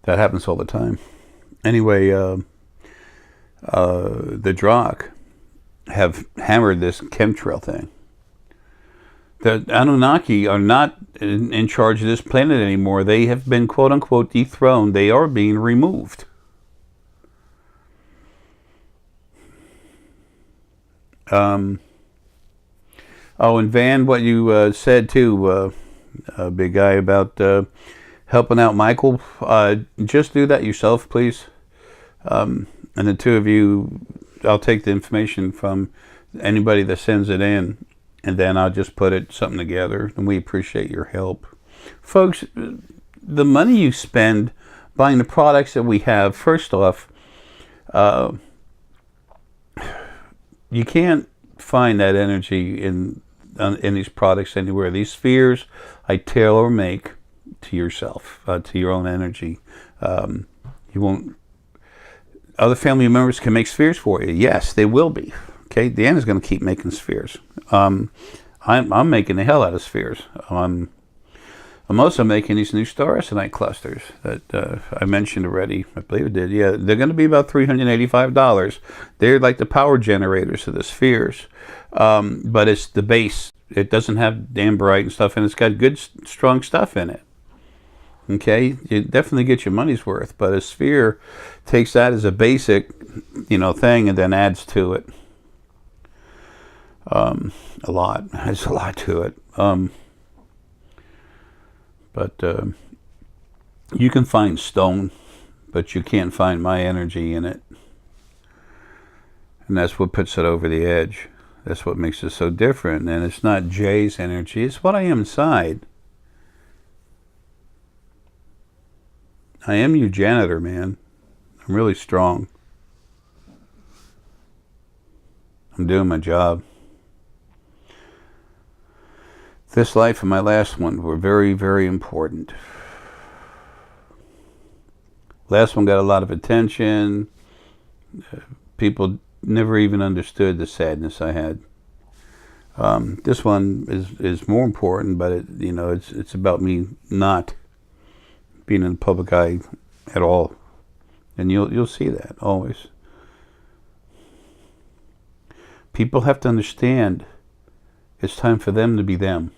happens all the time. Anyway, the Drock have hammered this chemtrail thing. The Anunnaki are not in charge of this planet anymore. They have been, quote unquote, dethroned. They are being removed. Oh, and Van, what you said too, big guy, about helping out Michael. Just do that yourself, please. And the 2 of you, I'll take the information from anybody that sends it in, and then I'll just put something together, and we appreciate your help. Folks, the money you spend buying the products that we have, first off, you can't find that energy in these products anywhere. These spheres I tailor make to yourself, to your own energy. You won't. Other family members can make spheres for you. Yes, they will be. Okay, Deanna's going to keep making spheres. I'm making the hell out of spheres. I'm also making these new star Essenite clusters that I mentioned already. I believe it did. Yeah, they're going to be about $385. They're like the power generators of the spheres. But it's the base. It doesn't have amberite and stuff, and it's got good, strong stuff in it. Okay, you definitely get your money's worth. But a sphere takes that as a basic, thing, and then adds to it. A lot. There's a lot to it. But you can find stone, but you can't find my energy in it. And that's what puts it over the edge. That's what makes it so different. And it's not Jay's energy. It's what I am inside. I am your janitor, man. I'm really strong. I'm doing my job. This life and my last one were very, very important. Last one got a lot of attention. People never even understood the sadness I had. This one is more important, but it's about me not being in the public eye at all, and you'll see that always. People have to understand it's time for them to be them.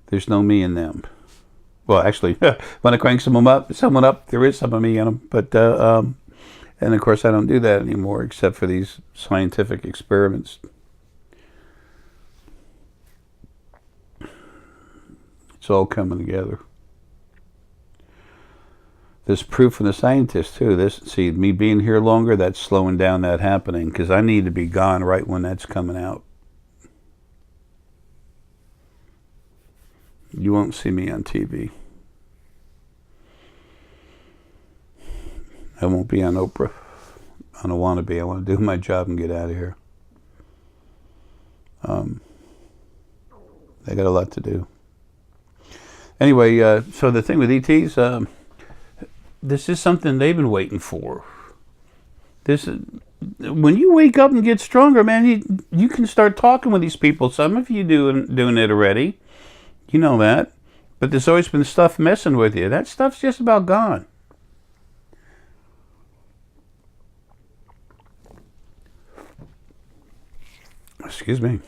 There's no me in them. Well, actually, when I crank someone up, there is some of me in them. But and of course, I don't do that anymore, except for these scientific experiments. It's all coming together. There's proof from the scientists too. Me being here longer, that's slowing down that happening, because I need to be gone right when that's coming out. You won't see me on TV. I won't be on Oprah. I don't want to be. I want to do my job and get out of here. They got a lot to do. Anyway, so the thing with ETs, this is something they've been waiting for. When you wake up and get stronger, man, you can start talking with these people. Some of you doing it already. You know that. But there's always been stuff messing with you. That stuff's just about gone. Excuse me.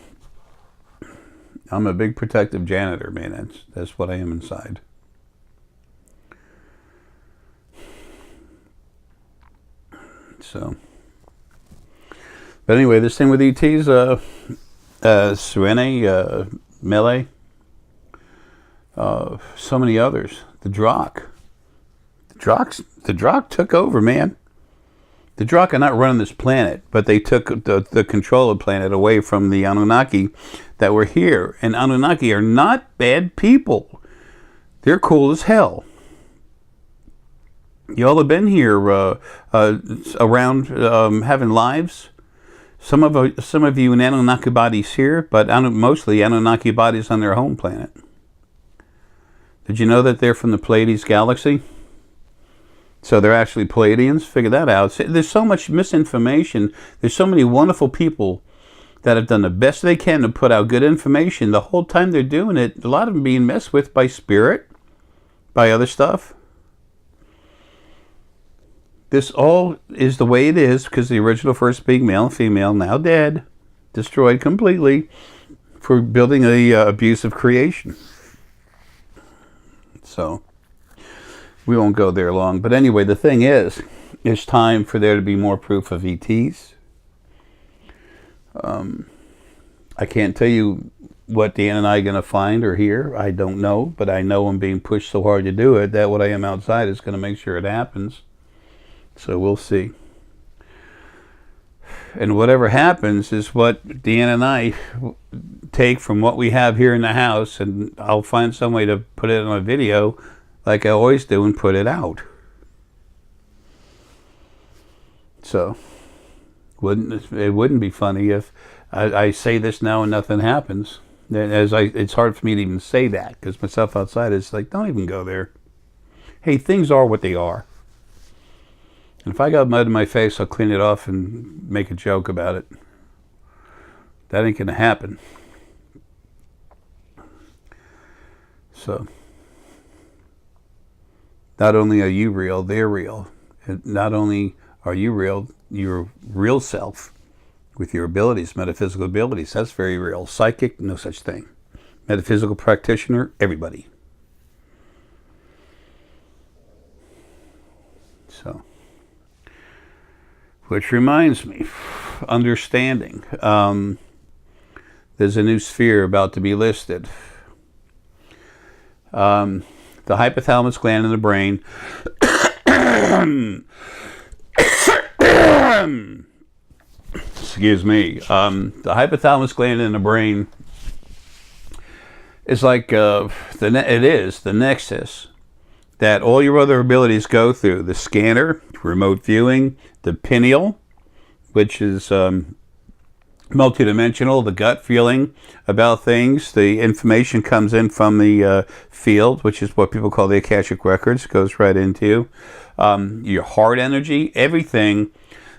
I'm a big protective janitor, man. That's what I am inside. So, but anyway, this thing with ETs, Serene, Melee, so many others. The Drock the Drock took over, man. The Drock are not running this planet, but they took the control of the planet away from the Anunnaki that were here. And Anunnaki are not bad people. They're cool as hell. Y'all have been here around having lives. Some of you in Anunnaki bodies here, but mostly Anunnaki bodies on their home planet. Did you know that they're from the Pleiades galaxy? So they're actually Pleiadians? Figure that out. There's so much misinformation. There's so many wonderful people that have done the best they can to put out good information. The whole time they're doing it, a lot of them being messed with by spirit, by other stuff. This all is the way it is because the original first being male and female, now dead, destroyed completely for building a abusive creation. So we won't go there long. But anyway, the thing is, it's time for there to be more proof of ETs. I can't tell you what Dan and I are going to find or hear. I don't know, but I know I'm being pushed so hard to do it that what I am outside is going to make sure it happens. So we'll see. And whatever happens is what Dan and I take from what we have here in the house, and I'll find some way to put it on a video like I always do and put it out. So it wouldn't be funny if I say this now and nothing happens. It's hard for me to even say that because myself outside is like, don't even go there. Hey, things are what they are. And if I got mud in my face, I'll clean it off and make a joke about it. That ain't gonna happen. So, not only are you real, they're real. And not only are you real, your real self, with your abilities, metaphysical abilities, that's very real. Psychic, no such thing. Metaphysical practitioner, everybody. So. Which reminds me, understanding. There's a new sphere about to be listed. The hypothalamus gland in the brain. Excuse me. The hypothalamus gland in the brain is like it is the nexus that all your other abilities go through. The scanner, remote viewing, the pineal, which is multidimensional, the gut feeling about things. The information comes in from the field, which is what people call the Akashic Records, goes right into your heart energy. Everything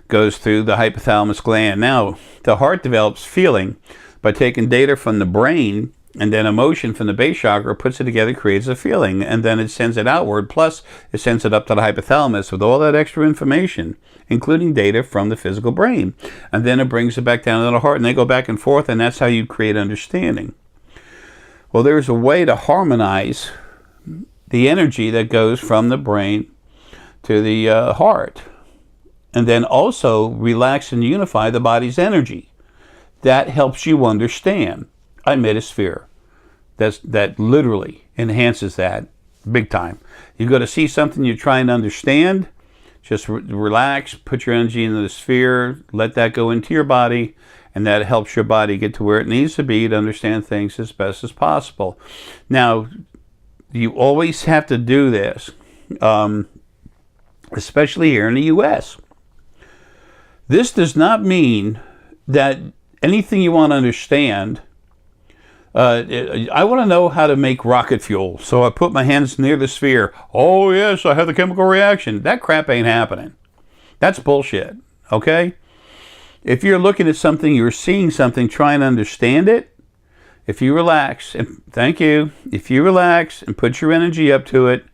goes through the hypothalamus gland. Now, the heart develops feeling by taking data from the brain, and then emotion from the base chakra, puts it together, creates a feeling, and then it sends it outward, plus it sends it up to the hypothalamus with all that extra information, including data from the physical brain. And then it brings it back down to the heart, and they go back and forth, and that's how you create understanding. Well, there's a way to harmonize the energy that goes from the brain to the heart, and then also relax and unify the body's energy. That helps you understand. I made a sphere. That literally enhances that big time. You go to see something you're trying to understand, just relax, put your energy into the sphere, let that go into your body, and that helps your body get to where it needs to be to understand things as best as possible. Now, you always have to do this, especially here in the U.S. This does not mean that anything you want to understand. I want to know how to make rocket fuel, so I put my hands near the sphere. Oh yes, I have the chemical reaction. That crap ain't happening. That's bullshit, okay? If you're looking at something, you're seeing something, trying to understand it, if you relax, and thank you, if you relax and put your energy up to it,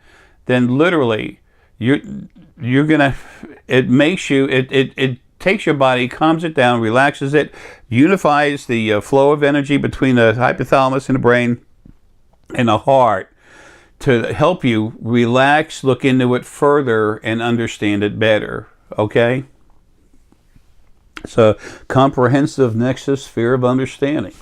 then literally, you're gonna, it makes you, it takes your body, calms it down, relaxes it, unifies the flow of energy between the hypothalamus and the brain and the heart to help you relax, look into it further, and understand it better, okay? So, comprehensive nexus sphere of understanding.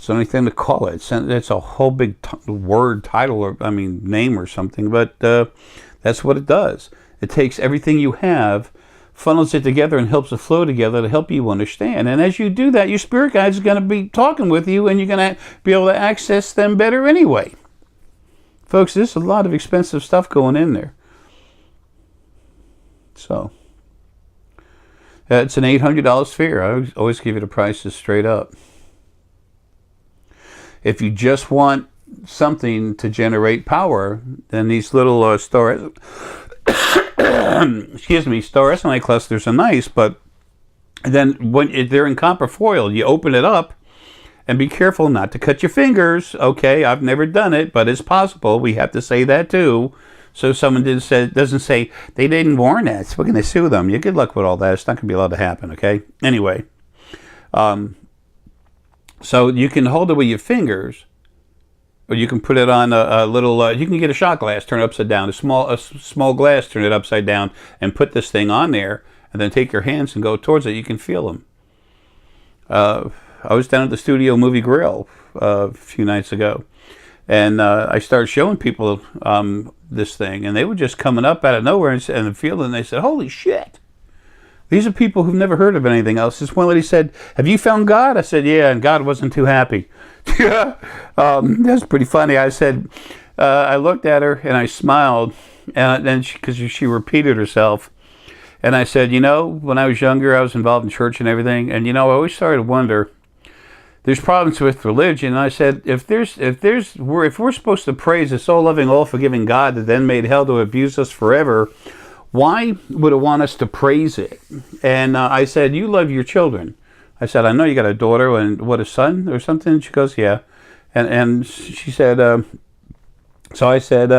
It's the only thing to call it. It's a whole big word, title, or name or something. But that's what it does. It takes everything you have, funnels it together, and helps it flow together to help you understand. And as you do that, your spirit guides are going to be talking with you, and you're going to be able to access them better anyway. Folks, there's a lot of expensive stuff going in there. So, it's an $800 sphere. I always give you the prices straight up. If you just want something to generate power, then these little star SNI clusters are nice, but then when they're in copper foil, you open it up, and be careful not to cut your fingers. Okay, I've never done it, but it's possible. We have to say that too. So someone doesn't say, they didn't warn us, we're going to sue them. You good luck with all that. It's not going to be allowed to happen, okay? Anyway, so you can hold it with your fingers, or you can put it on a little, you can get a shot glass, turn it upside down, a small glass, turn it upside down, and put this thing on there, and then take your hands and go towards it. You can feel them. I was down at the Studio Movie Grill a few nights ago, and I started showing people this thing, and they were just coming up out of nowhere and feeling. They said, "Holy shit! These are people who've never heard of anything else." This one lady said, "Have you found God?" I said, "Yeah," and God wasn't too happy. Yeah, that's pretty funny. I said, I looked at her and I smiled, and then because she repeated herself, and I said, when I was younger, I was involved in church and everything, and I always started to wonder. There's problems with religion. And I said, if we're supposed to praise a soul-loving, all-forgiving God that then made hell to abuse us forever, why would it want us to praise it? And I said, you love your children. I said, I know you got a daughter and a son or something. She goes, yeah. And she said, so I said,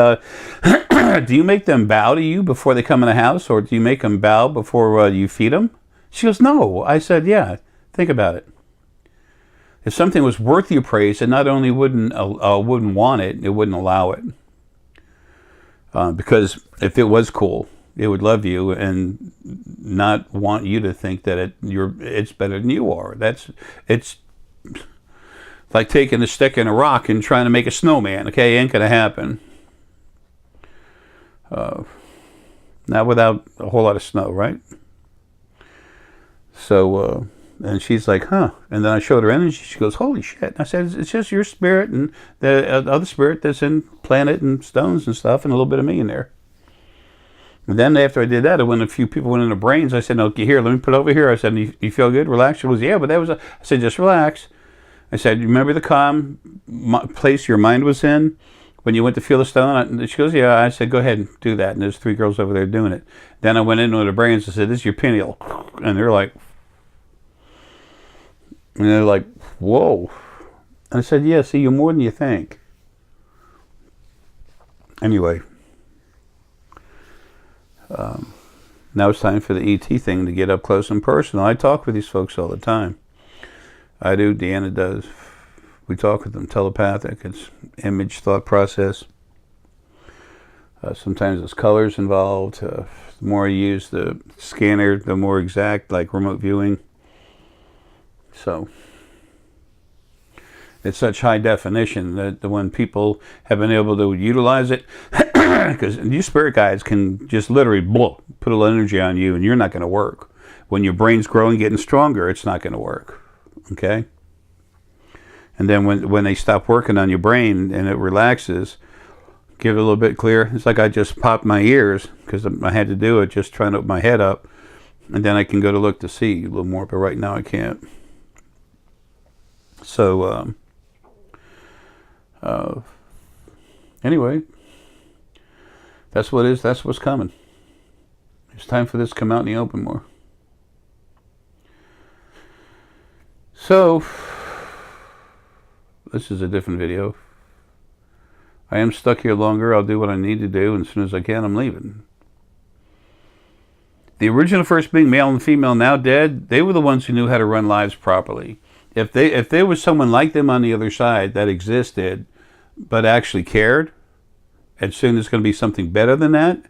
do you make them bow to you before they come in the house, or do you make them bow before you feed them? She goes, no. I said, yeah. Think about it. If something was worth your praise, it not only wouldn't want it, it wouldn't allow it. Because if it was cool, it would love you and not want you to think that it's better than you are. It's like taking a stick and a rock and trying to make a snowman. Okay, ain't gonna happen. Not without a whole lot of snow, right? So. And she's like, huh. And then I showed her energy. She goes, holy shit. And I said, it's just your spirit and the other spirit that's in planet and stones and stuff, and a little bit of me in there. And then after I did that, a few people went in the brains. I said, no, here, let me put it over here. I said, you feel good? Relax? She goes, yeah, but I said, just relax. I said, you remember the calm place your mind was in when you went to feel the stone? She goes, yeah. I said, go ahead and do that. And there's 3 girls over there doing it. Then I went into the brains and said, this is your pineal. And they're like, whoa. And I said, yeah, see, you're more than you think. Anyway. Now it's time for the ET thing to get up close and personal. I talk with these folks all the time. I do. Deanna does. We talk with them telepathic. It's image thought process. Sometimes there's colors involved. The more you use the scanner, the more exact, like remote viewing. So it's such high definition that when people have been able to utilize it, because you spirit guides can just literally put a little energy on you, and you're not going to work. When your brain's growing, getting stronger, it's not going to work. Okay? And then when they stop working on your brain and it relaxes, give it a little bit clearer. It's like I just popped my ears because I had to do it, just trying to open my head up, and then I can go to look to see a little more, but right now I can't. So, anyway, that's what it is. That's what's coming. It's time for this to come out in the open more. So, this is a different video. I am stuck here longer. I'll do what I need to do, and as soon as I can, I'm leaving. The original first being, male and female, now dead, they were the ones who knew how to run lives properly. If there was someone like them on the other side that existed, but actually cared, and soon there's going to be something better than that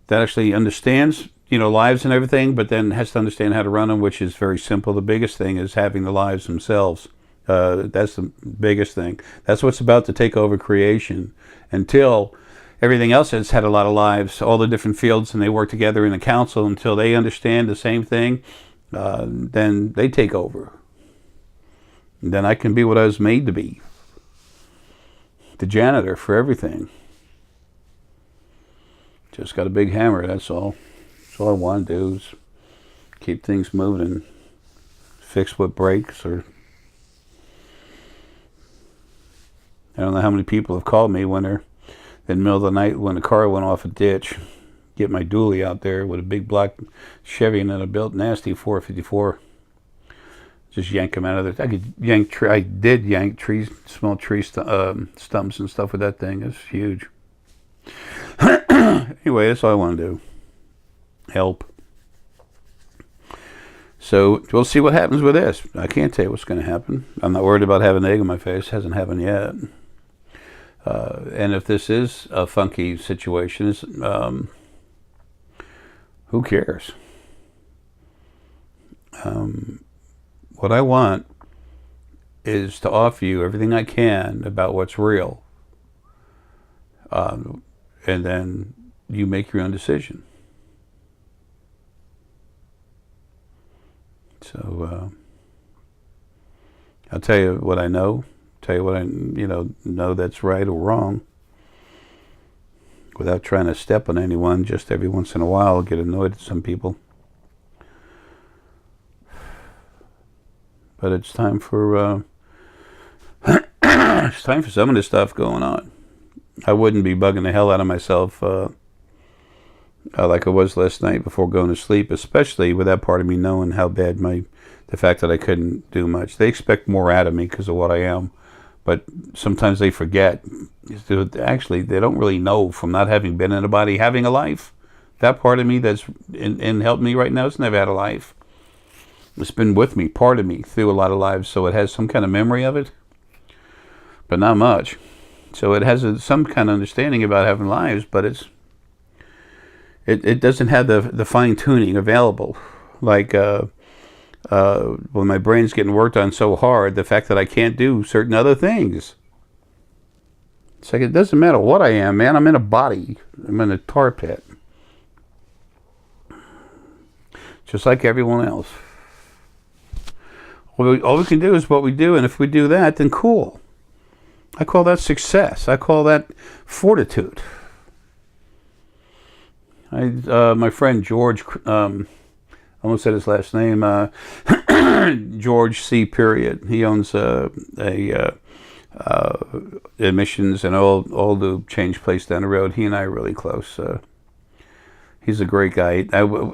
actually understands, lives and everything, but then has to understand how to run them, which is very simple. The biggest thing is having the lives themselves That's the biggest thing. That's what's about to take over creation until everything else has had a lot of lives, all the different fields, and they work together in a council until they understand the same thing. Then they take over. And then I can be what I was made to be. The janitor for everything. Just got a big hammer, that's all. That's all I want to do is keep things moving and fix what breaks. Or I don't know how many people have called me when they're in the middle of the night when the car went off a ditch. Get my dually out there with a big black Chevy and then a built nasty 454. Just yank them out of there. I could yank. I did yank trees, small tree stumps and stuff with that thing. It's huge. Anyway, that's all I want to do. Help. So we'll see what happens with this. I can't tell you what's going to happen. I'm not worried about having an egg on my face. It hasn't happened yet. And if this is a funky situation, who cares? What I want is to offer you everything I can about what's real. And then you make your own decision. So I'll tell you what I know. Tell you what I know that's right or wrong. Without trying to step on anyone, just every once in a while I'll get annoyed at some people. But it's time for it's time for some of this stuff going on. I wouldn't be bugging the hell out of myself like I was last night before going to sleep, especially with that part of me knowing how bad the fact that I couldn't do much. They expect more out of me because of what I am, but sometimes they forget. Actually, they don't really know from not having been in a body, having a life. That part of me that's in helping me right now has never had a life. It's been with me, part of me, through a lot of lives, so it has some kind of memory of it, but not much. So it has some kind of understanding about having lives, but it doesn't have the fine-tuning available. Like when my brain's getting worked on so hard, the fact that I can't do certain other things. It's like it doesn't matter what I am, man. I'm in a body. I'm in a tar pit. Just like everyone else. All we can do is what we do, and if we do that, then cool. I call that success. I call that fortitude. My friend George, I almost said his last name, George C. Period. He owns admissions and all the change place down the road. He and I are really close. He's a great guy.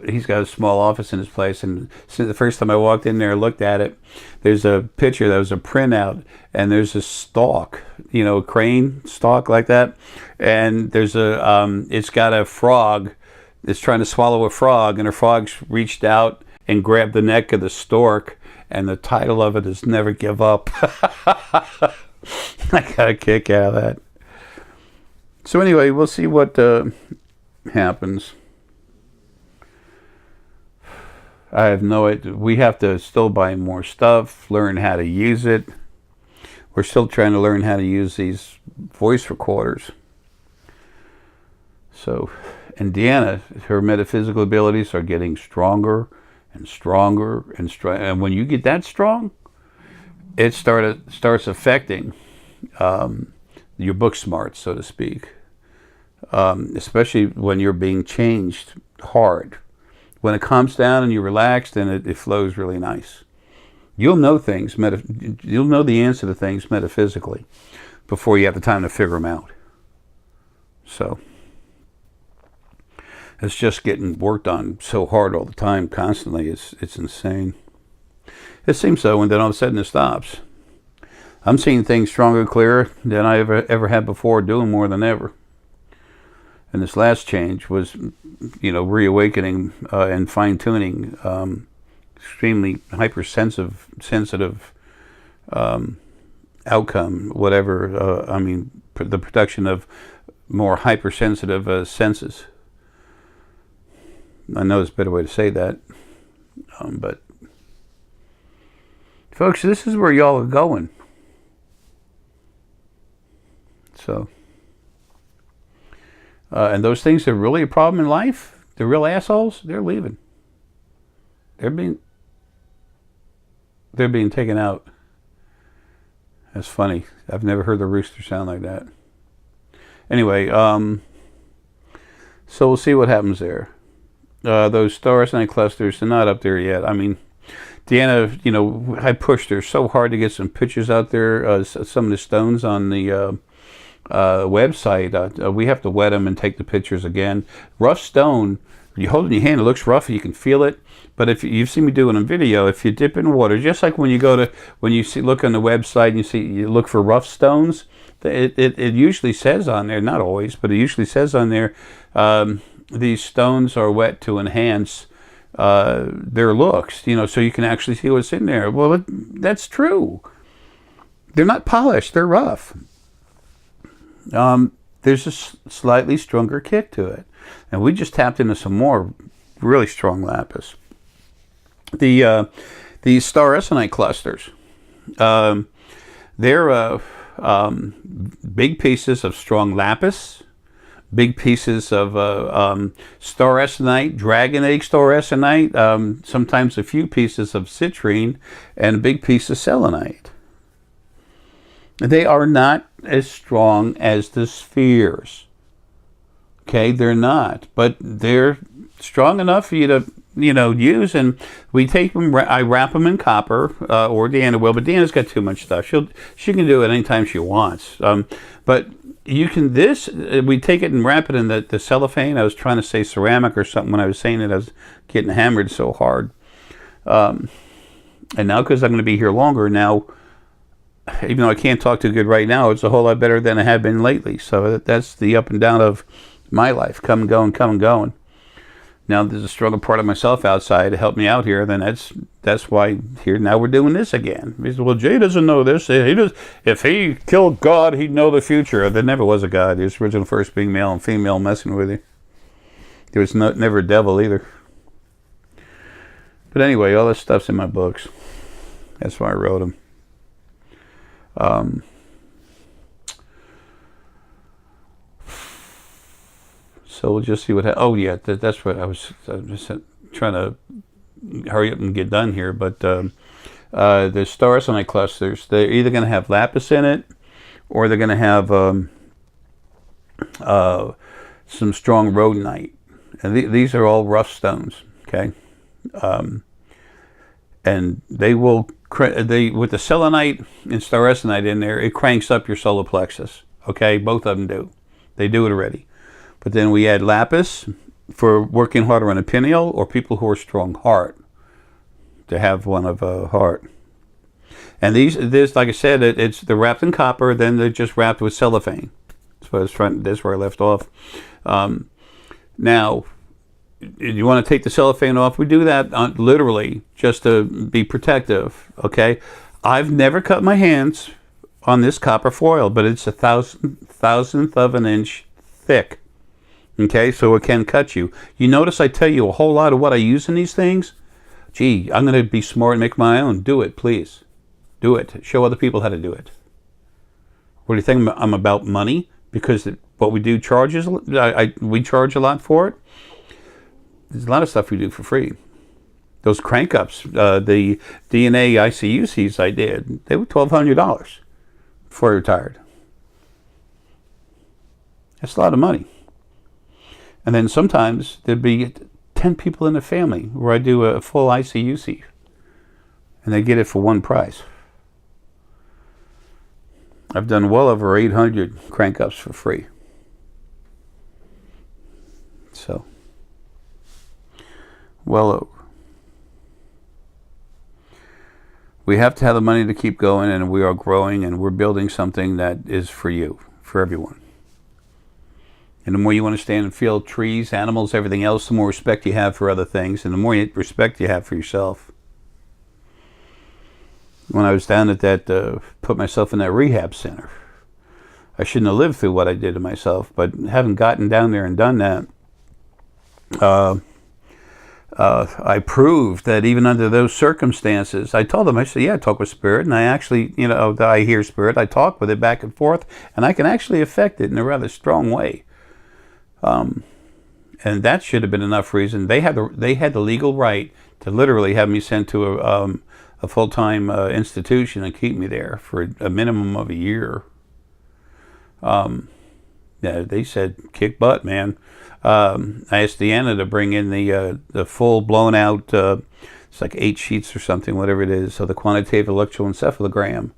He's got a small office in his place, and since the first time I walked in there and looked at it, there's a picture that was a printout, and there's a stalk, a crane stalk like that, and there's it's got a frog that's trying to swallow a frog, and the frog's reached out and grabbed the neck of the stork, and the title of it is Never Give Up. I got a kick out of that. So anyway, we'll see what happens. I have no idea. We have to still buy more stuff, learn how to use it. We're still trying to learn how to use these voice recorders. So, and Deanna, her metaphysical abilities are getting stronger and stronger and stronger. And when you get that strong, it starts affecting your book smarts, so to speak. Especially when you're being changed hard. When it calms down and you're relaxed, and it flows really nice. You'll know things, you'll know the answer to things metaphysically before you have the time to figure them out. So it's just getting worked on so hard all the time, constantly. It's insane. It seems so, and then all of a sudden it stops. I'm seeing things stronger, clearer than I ever had before, doing more than ever. And this last change was, reawakening and fine-tuning, extremely hypersensitive outcome, whatever. The production of more hypersensitive senses. I know there's a better way to say that, but Folks, this is where y'all are going. So, and those things that are really a problem in life, the real assholes, they're leaving. They're being taken out. That's funny. I've never heard the rooster sound like that. Anyway, so we'll see what happens there. Those star SNI clusters are not up there yet. I mean, Deanna, you know, I pushed her so hard to get some pictures out there. Some of the stones on the website, we have to wet them and take the pictures again. Rough stone, you hold it in your hand, it looks rough, you can feel it. But if you've seen me do it on video, if you dip in water, just like when you look on the website and you look for rough stones, it usually says on there, not always, but it usually says on there, these stones are wet to enhance their looks, you know, so you can actually see what's in there. Well, that's true. They're not polished, they're rough. There's a slightly stronger kick to it. And we just tapped into some more really strong lapis. The star SNI clusters, they're big pieces of strong lapis, big pieces of star SNite, dragon egg star SNite, sometimes a few pieces of citrine, and a big piece of selenite. They are not as strong as the spheres. Okay, they're not, but they're strong enough for you to, you know, use. And we take them. I wrap them in copper, or Deanna will, but Deanna's got too much stuff. She can do it anytime she wants. But you can we take it and wrap it in the cellophane. I was trying to say ceramic or something when I was saying it. I was getting hammered so hard. And now, because I'm going to be here longer now, even though I can't talk too good right now, it's a whole lot better than I have been lately. So that's the up and down of my life, come and go and come and going. Now there's a stronger part of myself outside to help me out here. Then that's why here now we're doing this again. He said, well, Jay doesn't know this. If he killed God, he'd know the future. There never was a God. He was original first being male and female messing with you. There was never a devil either. But anyway, all this stuff's in my books. That's why I wrote them. So we'll just see what happens. Oh yeah, that's what I was just trying to hurry up and get done here. But the star SNI clusters, they're either going to have lapis in it, or they're going to have some strong rhodonite. And these are all rough stones. Okay, and they will with the selenite and star SNite in there, it cranks up your solar plexus. Okay, both of them do. They do it already. But then we add lapis for working harder on a pineal, or people who are strong heart, to have one of a heart. And this, like I said, they're wrapped in copper, then they're just wrapped with cellophane. That's where I left off. Now, you want to take the cellophane off? We do that literally just to be protective. Okay, I've never cut my hands on this copper foil, but it's a thousandth of an inch thick. Okay, so it can cut you. You notice I tell you a whole lot of what I use in these things? Gee, I'm going to be smart and make my own. Do it, please. Do it. Show other people how to do it. What do you think? I'm about money? Because what we do charges, we charge a lot for it. There's a lot of stuff we do for free. Those crank ups, the DNA ICUCs I did, they were $1,200 before I retired. That's a lot of money. And then sometimes there'd be 10 people in the family where I do a full ICUC, and they get it for one price. I've done well over 800 crank ups for free. So, well over. We have to have the money to keep going, and we are growing, and we're building something that is for you, for everyone. And the more you understand and feel trees, animals, everything else, the more respect you have for other things, and the more respect you have for yourself. When I was down at that, put myself in that rehab center, I shouldn't have lived through what I did to myself, but having gotten down there and done that, I proved that even under those circumstances, I told them, I said, yeah, I talk with spirit, and I actually, I hear spirit, I talk with it back and forth, and I can actually affect it in a rather strong way. And that should have been enough reason. They had the legal right to literally have me sent to a full-time institution and keep me there for a minimum of a year. Yeah, they said, kick butt, man. I asked Deanna to bring in the full blown out, it's like 8 sheets or something, whatever it is, so the quantitative electroencephalogram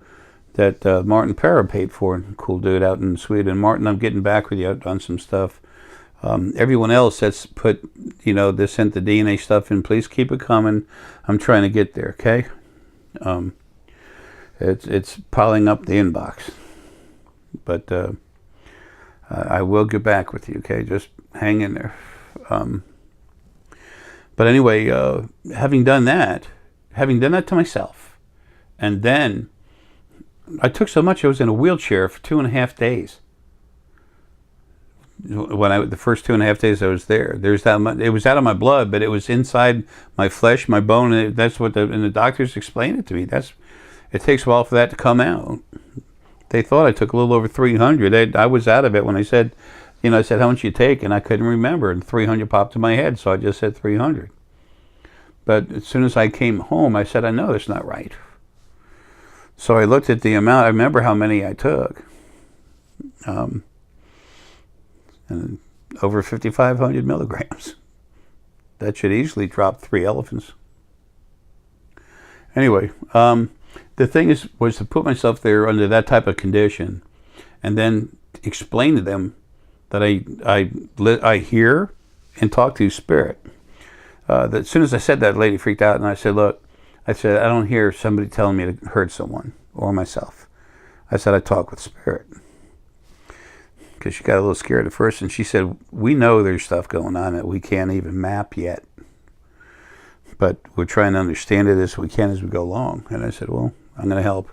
that Martin Parra paid for. Cool dude out in Sweden. Martin, I'm getting back with you on some stuff. Everyone else that's put, they sent the DNA stuff in, please keep it coming. I'm trying to get there, okay? It's piling up the inbox. But I will get back with you, okay? Just hang in there. But anyway, having done that to myself, and then I took so much I was in a wheelchair for 2.5 days. The first 2.5 days I was there, it was out of my blood, but it was inside my flesh, my bone, and that's what the doctors explained it to me. It takes a while for that to come out. They thought I took a little over 300. I was out of it when I said, I said, how much you take? And I couldn't remember, and 300 popped in my head, so I just said 300. But as soon as I came home, I said, I know that's not right. So I looked at the amount. I remember how many I took. And over 5,500 milligrams. That should easily drop 3 elephants. Anyway, the thing was to put myself there under that type of condition, and then explain to them that I hear and talk to spirit. That as soon as I said that, lady freaked out, and I said, look, I don't hear somebody telling me to hurt someone or myself. I said, I talk with spirit. Because she got a little scared at first, and she said, we know there's stuff going on that we can't even map yet, but we're trying to understand it as we can as we go along. And I said, well, I'm going to help.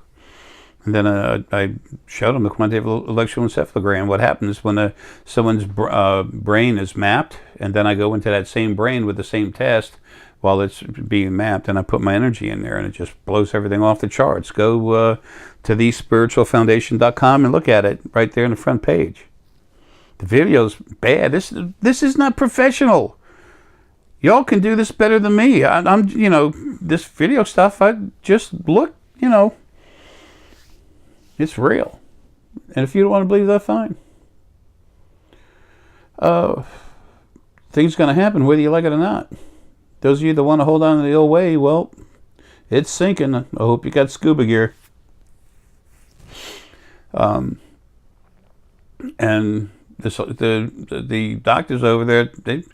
And then I showed them the quantitative electroencephalogram. What happens when someone's brain is mapped, and then I go into that same brain with the same test while it's being mapped, and I put my energy in there, and it just blows everything off the charts. Go to thespiritualfoundation.com and look at it right there on the front page. The video's bad. This is not professional. Y'all can do this better than me. I'm this video stuff, I just look, it's real. And if you don't want to believe that, fine. Things going to happen whether you like it or not. Those of you that want to hold on to the old way, well, it's sinking. I hope you got scuba gear. And the doctors over there, they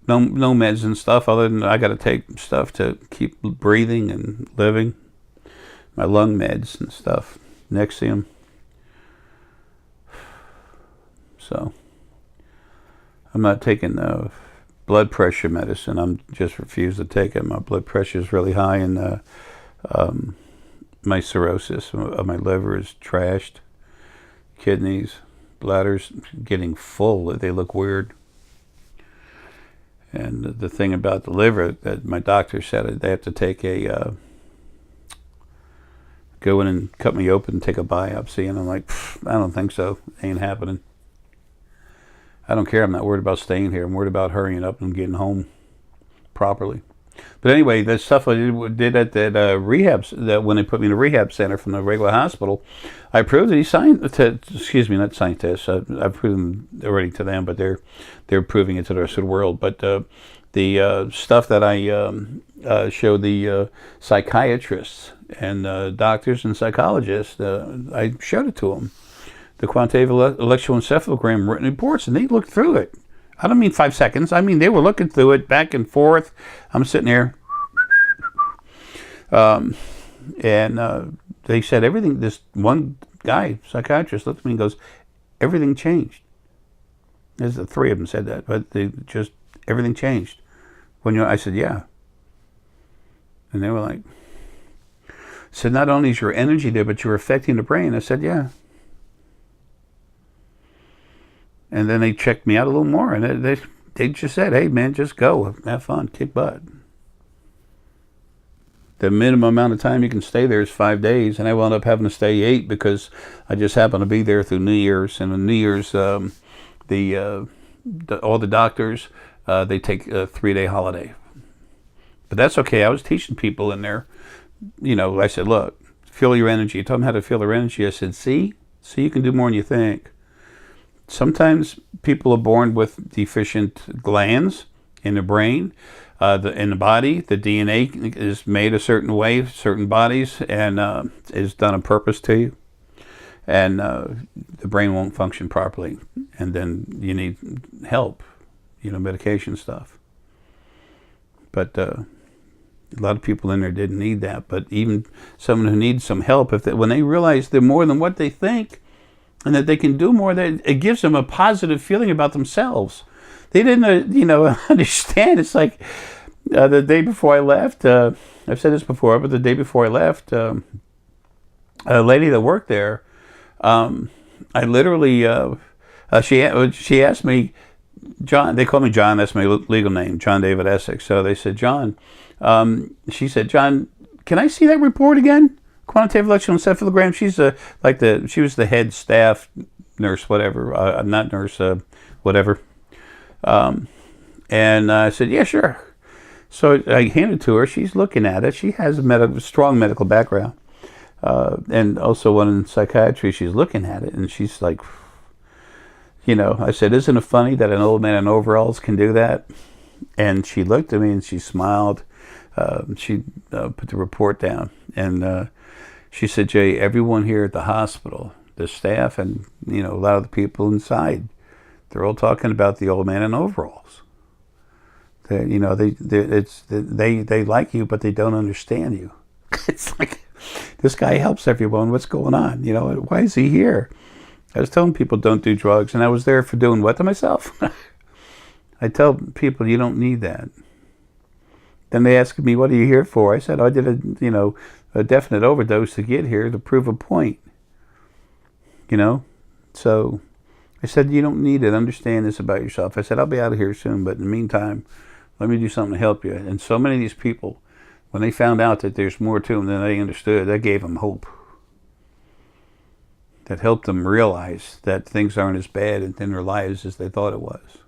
no meds and stuff other than I got to take stuff to keep breathing and living. My lung meds and stuff, Nexium. So I'm not taking blood pressure medicine. I'm just refused to take it. My blood pressure is really high, and my cirrhosis of my liver is trashed. Kidneys, bladders getting full. They look weird. And the thing about the liver that my doctor said, they have to take go in and cut me open and take a biopsy. And I'm like, I don't think so. Ain't happening. I don't care. I'm not worried about staying here. I'm worried about hurrying up and getting home properly. But anyway, the stuff I did at that rehab, that when they put me in a rehab center from the regular hospital, I proved that not scientists. I've proven already to them, but they're proving it to the rest of the world. But the stuff that I showed the psychiatrists and doctors and psychologists, I showed it to them. The quantitative electroencephalogram written reports, and they looked through it. I don't mean 5 seconds. I mean, they were looking through it back and forth. I'm sitting there. And they said everything, this one guy, psychiatrist, looked at me and goes, everything changed. There's the 3 of them said that, but everything changed. I said, yeah. And they were like, said, not only is your energy there, but you're affecting the brain. I said, yeah. And then they checked me out a little more, and they just said, hey, man, just go. Have fun. Kick butt. The minimum amount of time you can stay there is 5 days, and I wound up having to stay 8 because I just happened to be there through New Year's. And on New Year's, all the doctors, they take a 3-day holiday. But that's okay. I was teaching people in there. I said, look, feel your energy. I told them how to feel their energy. I said, see, you can do more than you think. Sometimes people are born with deficient glands in the brain, in the body. The DNA is made a certain way, certain bodies, and is done on purpose to you. And the brain won't function properly. And then you need help, medication stuff. But a lot of people in there didn't need that. But even someone who needs some help, when they realize they're more than what they think, and that they can do more, that it gives them a positive feeling about themselves. They didn't, understand. It's like the day before I left, I've said this before, but the day before I left, a lady that worked there, I literally, she asked me, John, they call me John, that's my legal name, John David Essex. So they said, John, she said, John, can I see that report again? Quantitative electroencephalogram. She was the head staff nurse, whatever, not nurse, whatever. And I said, yeah, sure. So I handed it to her. She's looking at it. She has a strong medical background, and also one in psychiatry. She's looking at it, and she's like, I said, isn't it funny that an old man in overalls can do that? And she looked at me and she smiled. She put the report down, and she said, Jay, everyone here at the hospital, the staff, and a lot of the people inside, they're all talking about the old man in overalls. They like you, but they don't understand you. It's like, this guy helps everyone. What's going on? Why is he here? I was telling people don't do drugs, and I was there for doing what to myself? I tell people you don't need that. Then they ask me, what are you here for? I said, I did a definite overdose to get here to prove a point. So I said, you don't need it. Understand this about yourself. I said, I'll be out of here soon, but in the meantime, let me do something to help you. And so many of these people, when they found out that there's more to them than they understood, that gave them hope. That helped them realize that things aren't as bad in their lives as they thought it was.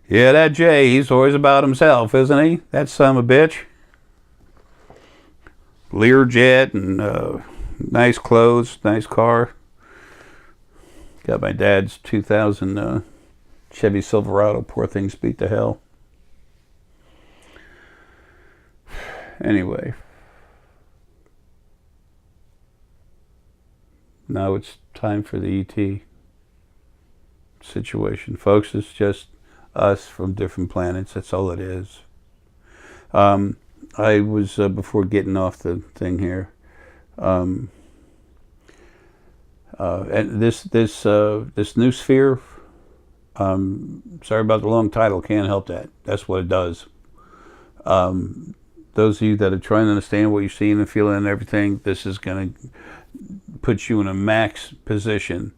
Yeah, that Jay, he's always about himself, isn't he? That son of a bitch. Learjet and nice clothes, nice car. Got my dad's 2000 Chevy Silverado. Poor thing's beat to hell. Anyway. Now it's time for the ET situation. Folks, it's just us from different planets. That's all it is. I was, before getting off the thing here, and this new sphere, sorry about the long title, can't help that. That's what it does. Those of you that are trying to understand what you're seeing and feeling and everything, this is going to put you in a max position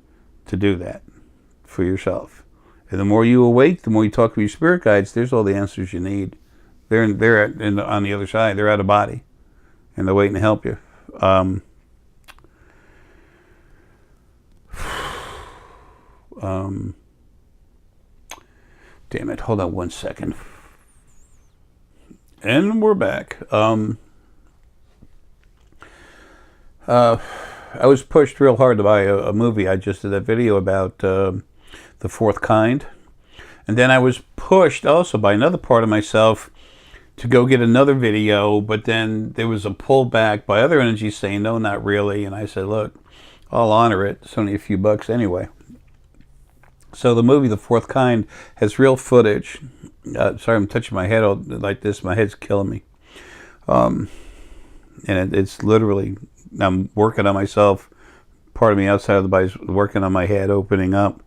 to do that for yourself. And the more you awake, the more you talk to your spirit guides, there's all the answers you need. They're on the other side. They're out of body, and they're waiting to help you. Damn it! Hold on one second. And we're back. I was pushed real hard to buy a movie. I just did that video about The Fourth Kind. And then I was pushed also by another part of myself to go get another video, but then there was a pullback by other energies saying, no, not really. And I said, look, I'll honor it. It's only a few bucks anyway. So the movie The Fourth Kind has real footage. Sorry, I'm touching my head like this. My head's killing me. And it's literally, I'm working on myself. Part of me outside of the body's working on my head, opening up.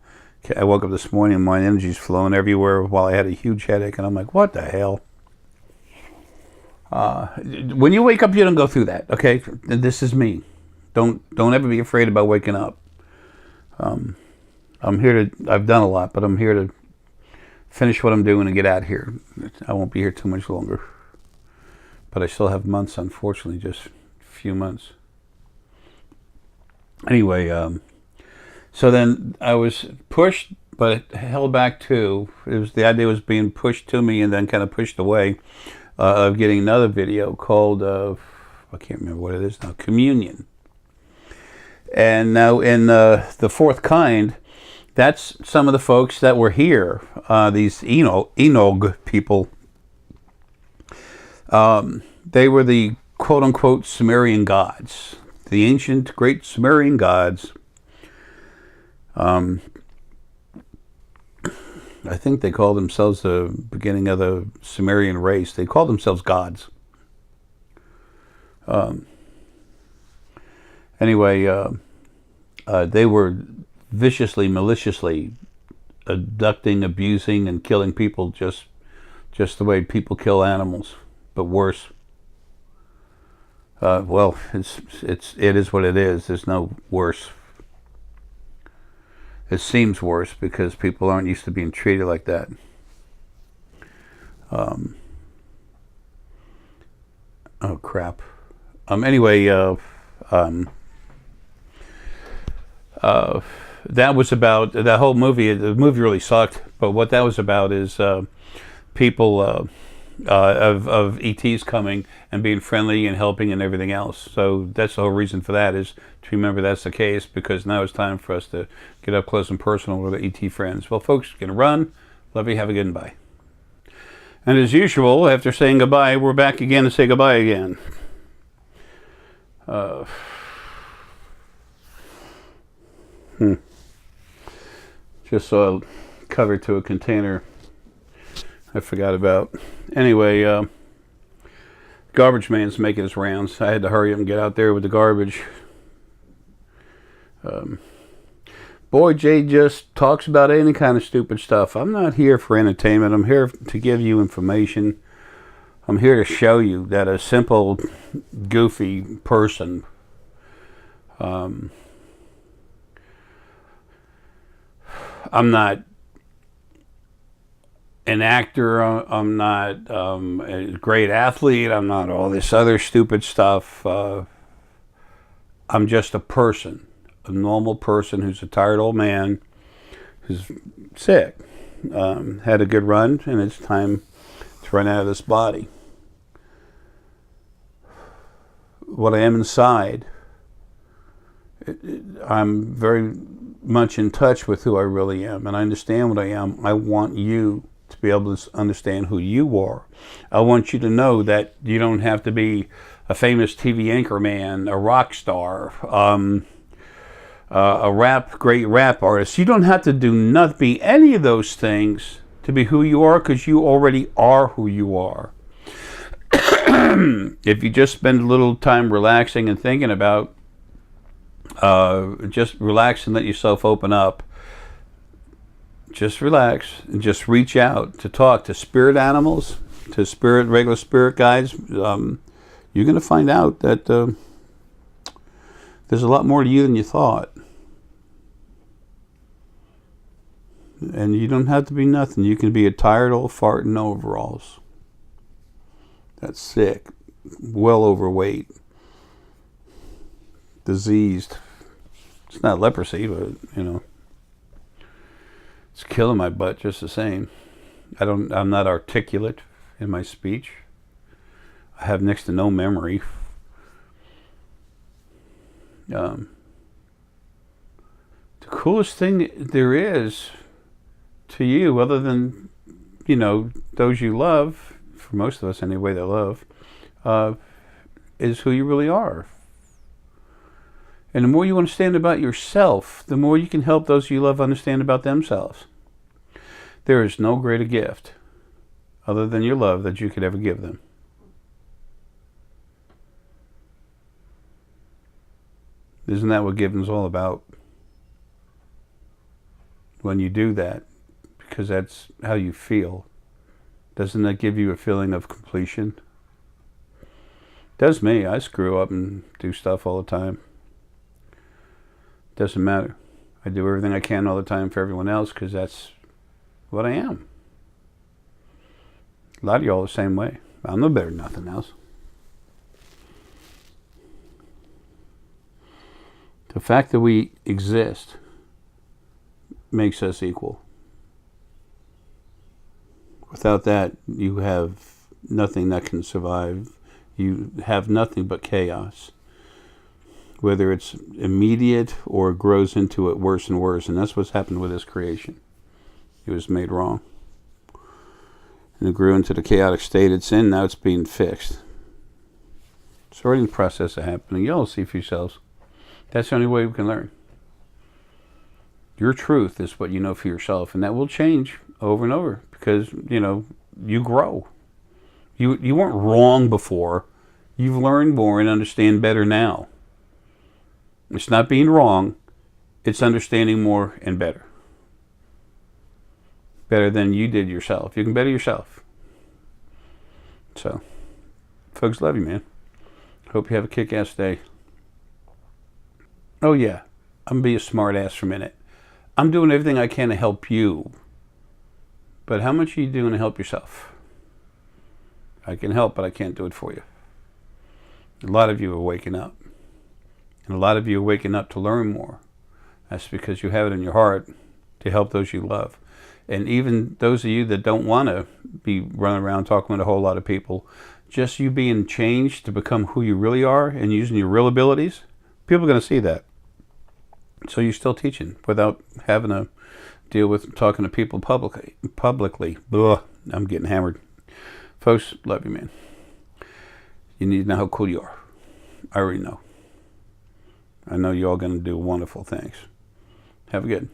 I woke up this morning and my energy's flowing everywhere while I had a huge headache. And I'm like, what the hell? When you wake up, you don't go through that, okay? This is me. Don't ever be afraid about waking up. I'm here to, I've done a lot, but I'm here to finish what I'm doing and get out of here. I won't be here too much longer. But I still have months, unfortunately, just a few months. Anyway, so then I was pushed, but held back too. The idea was being pushed to me and then kind of pushed away of getting another video called, I can't remember what it is now, Communion. And now in the fourth kind, that's some of the folks that were here, these Enog people. They were the quote-unquote Sumerian gods, the ancient great Sumerian gods. I think they called themselves the beginning of the Sumerian race. They called themselves gods. Anyway, they were viciously, maliciously abducting, abusing, and killing people just the way people kill animals, but worse. Well, it is what it is. There's no worse. It seems worse because people aren't used to being treated like that. Oh crap. Anyway, that was about that whole movie. The movie really sucked, but what that was about is people of ETs coming and being friendly and helping and everything else. So that's the whole reason for that, is to remember that's the case, because now it's time for us to get up close and personal with our ET friends. Well, folks, gonna run. Love you. Have a good bye. And as usual, after saying goodbye, we're back again to say goodbye again. Just saw a cover to a container I forgot about. Anyway, garbage man's making his rounds. I had to hurry up and get out there with the garbage. Boy, Jay just talks about any kind of stupid stuff. I'm not here for entertainment. I'm here to give you information. I'm here to show you that a simple, goofy person I'm not an actor, I'm not a great athlete, I'm not all this other stupid stuff. I'm just a person, a normal person who's a tired old man who's sick, had a good run, and it's time to run out of this body. What I am inside, I'm very much in touch with who I really am, and I understand what I am. I want you to be able to understand who you are. I want you to know that you don't have to be a famous TV anchor man, a rock star, a great rap artist. You don't have to be any of those things to be who you are, because you already are who you are. If you just spend a little time relaxing and thinking about, just relax and let yourself open up. Just relax and just reach out to talk to spirit animals, to regular spirit guides. You're going to find out that there's a lot more to you than you thought. And you don't have to be nothing. You can be a tired old fart in overalls. That's sick. Well overweight. Diseased. It's not leprosy, but, you know, it's killing my butt just the same. I'm not articulate in my speech. I have next to no memory. The coolest thing there is to you, other than, you know, those you love, for most of us anyway that love, is who you really are. And the more you understand about yourself, the more you can help those you love understand about themselves. There is no greater gift other than your love that you could ever give them. Isn't that what giving's all about? When you do that, because that's how you feel, doesn't that give you a feeling of completion? Does me. I screw up and do stuff all the time. Doesn't matter. I do everything I can all the time for everyone else, because that's what I am. A lot of y'all are the same way. I'm no better than nothing else. The fact that we exist makes us equal. Without that, you have nothing that can survive. You have nothing but chaos. Whether it's immediate or grows into it worse and worse. And that's what's happened with this creation. It was made wrong. And it grew into the chaotic state it's in. Now it's being fixed. It's already in the process of happening. Y'all see for yourselves. That's the only way we can learn. Your truth is what you know for yourself, and that will change over and over because, you grow. You weren't wrong before. You've learned more and understand better now. It's not being wrong. It's understanding more and better. Better than you did yourself. You can better yourself. So, folks, love you, man. Hope you have a kick-ass day. Oh, yeah. I'm going to be a smart ass for a minute. I'm doing everything I can to help you. But how much are you doing to help yourself? I can help, but I can't do it for you. A lot of you are waking up. And a lot of you are waking up to learn more. That's because you have it in your heart to help those you love. And even those of you that don't want to be running around talking with a whole lot of people, just you being changed to become who you really are and using your real abilities, people are going to see that. So you're still teaching without having to deal with talking to people publicly. Ugh, I'm getting hammered. Folks, love you, man. You need to know how cool you are. I already know. I know you're all going to do wonderful things. Have a good.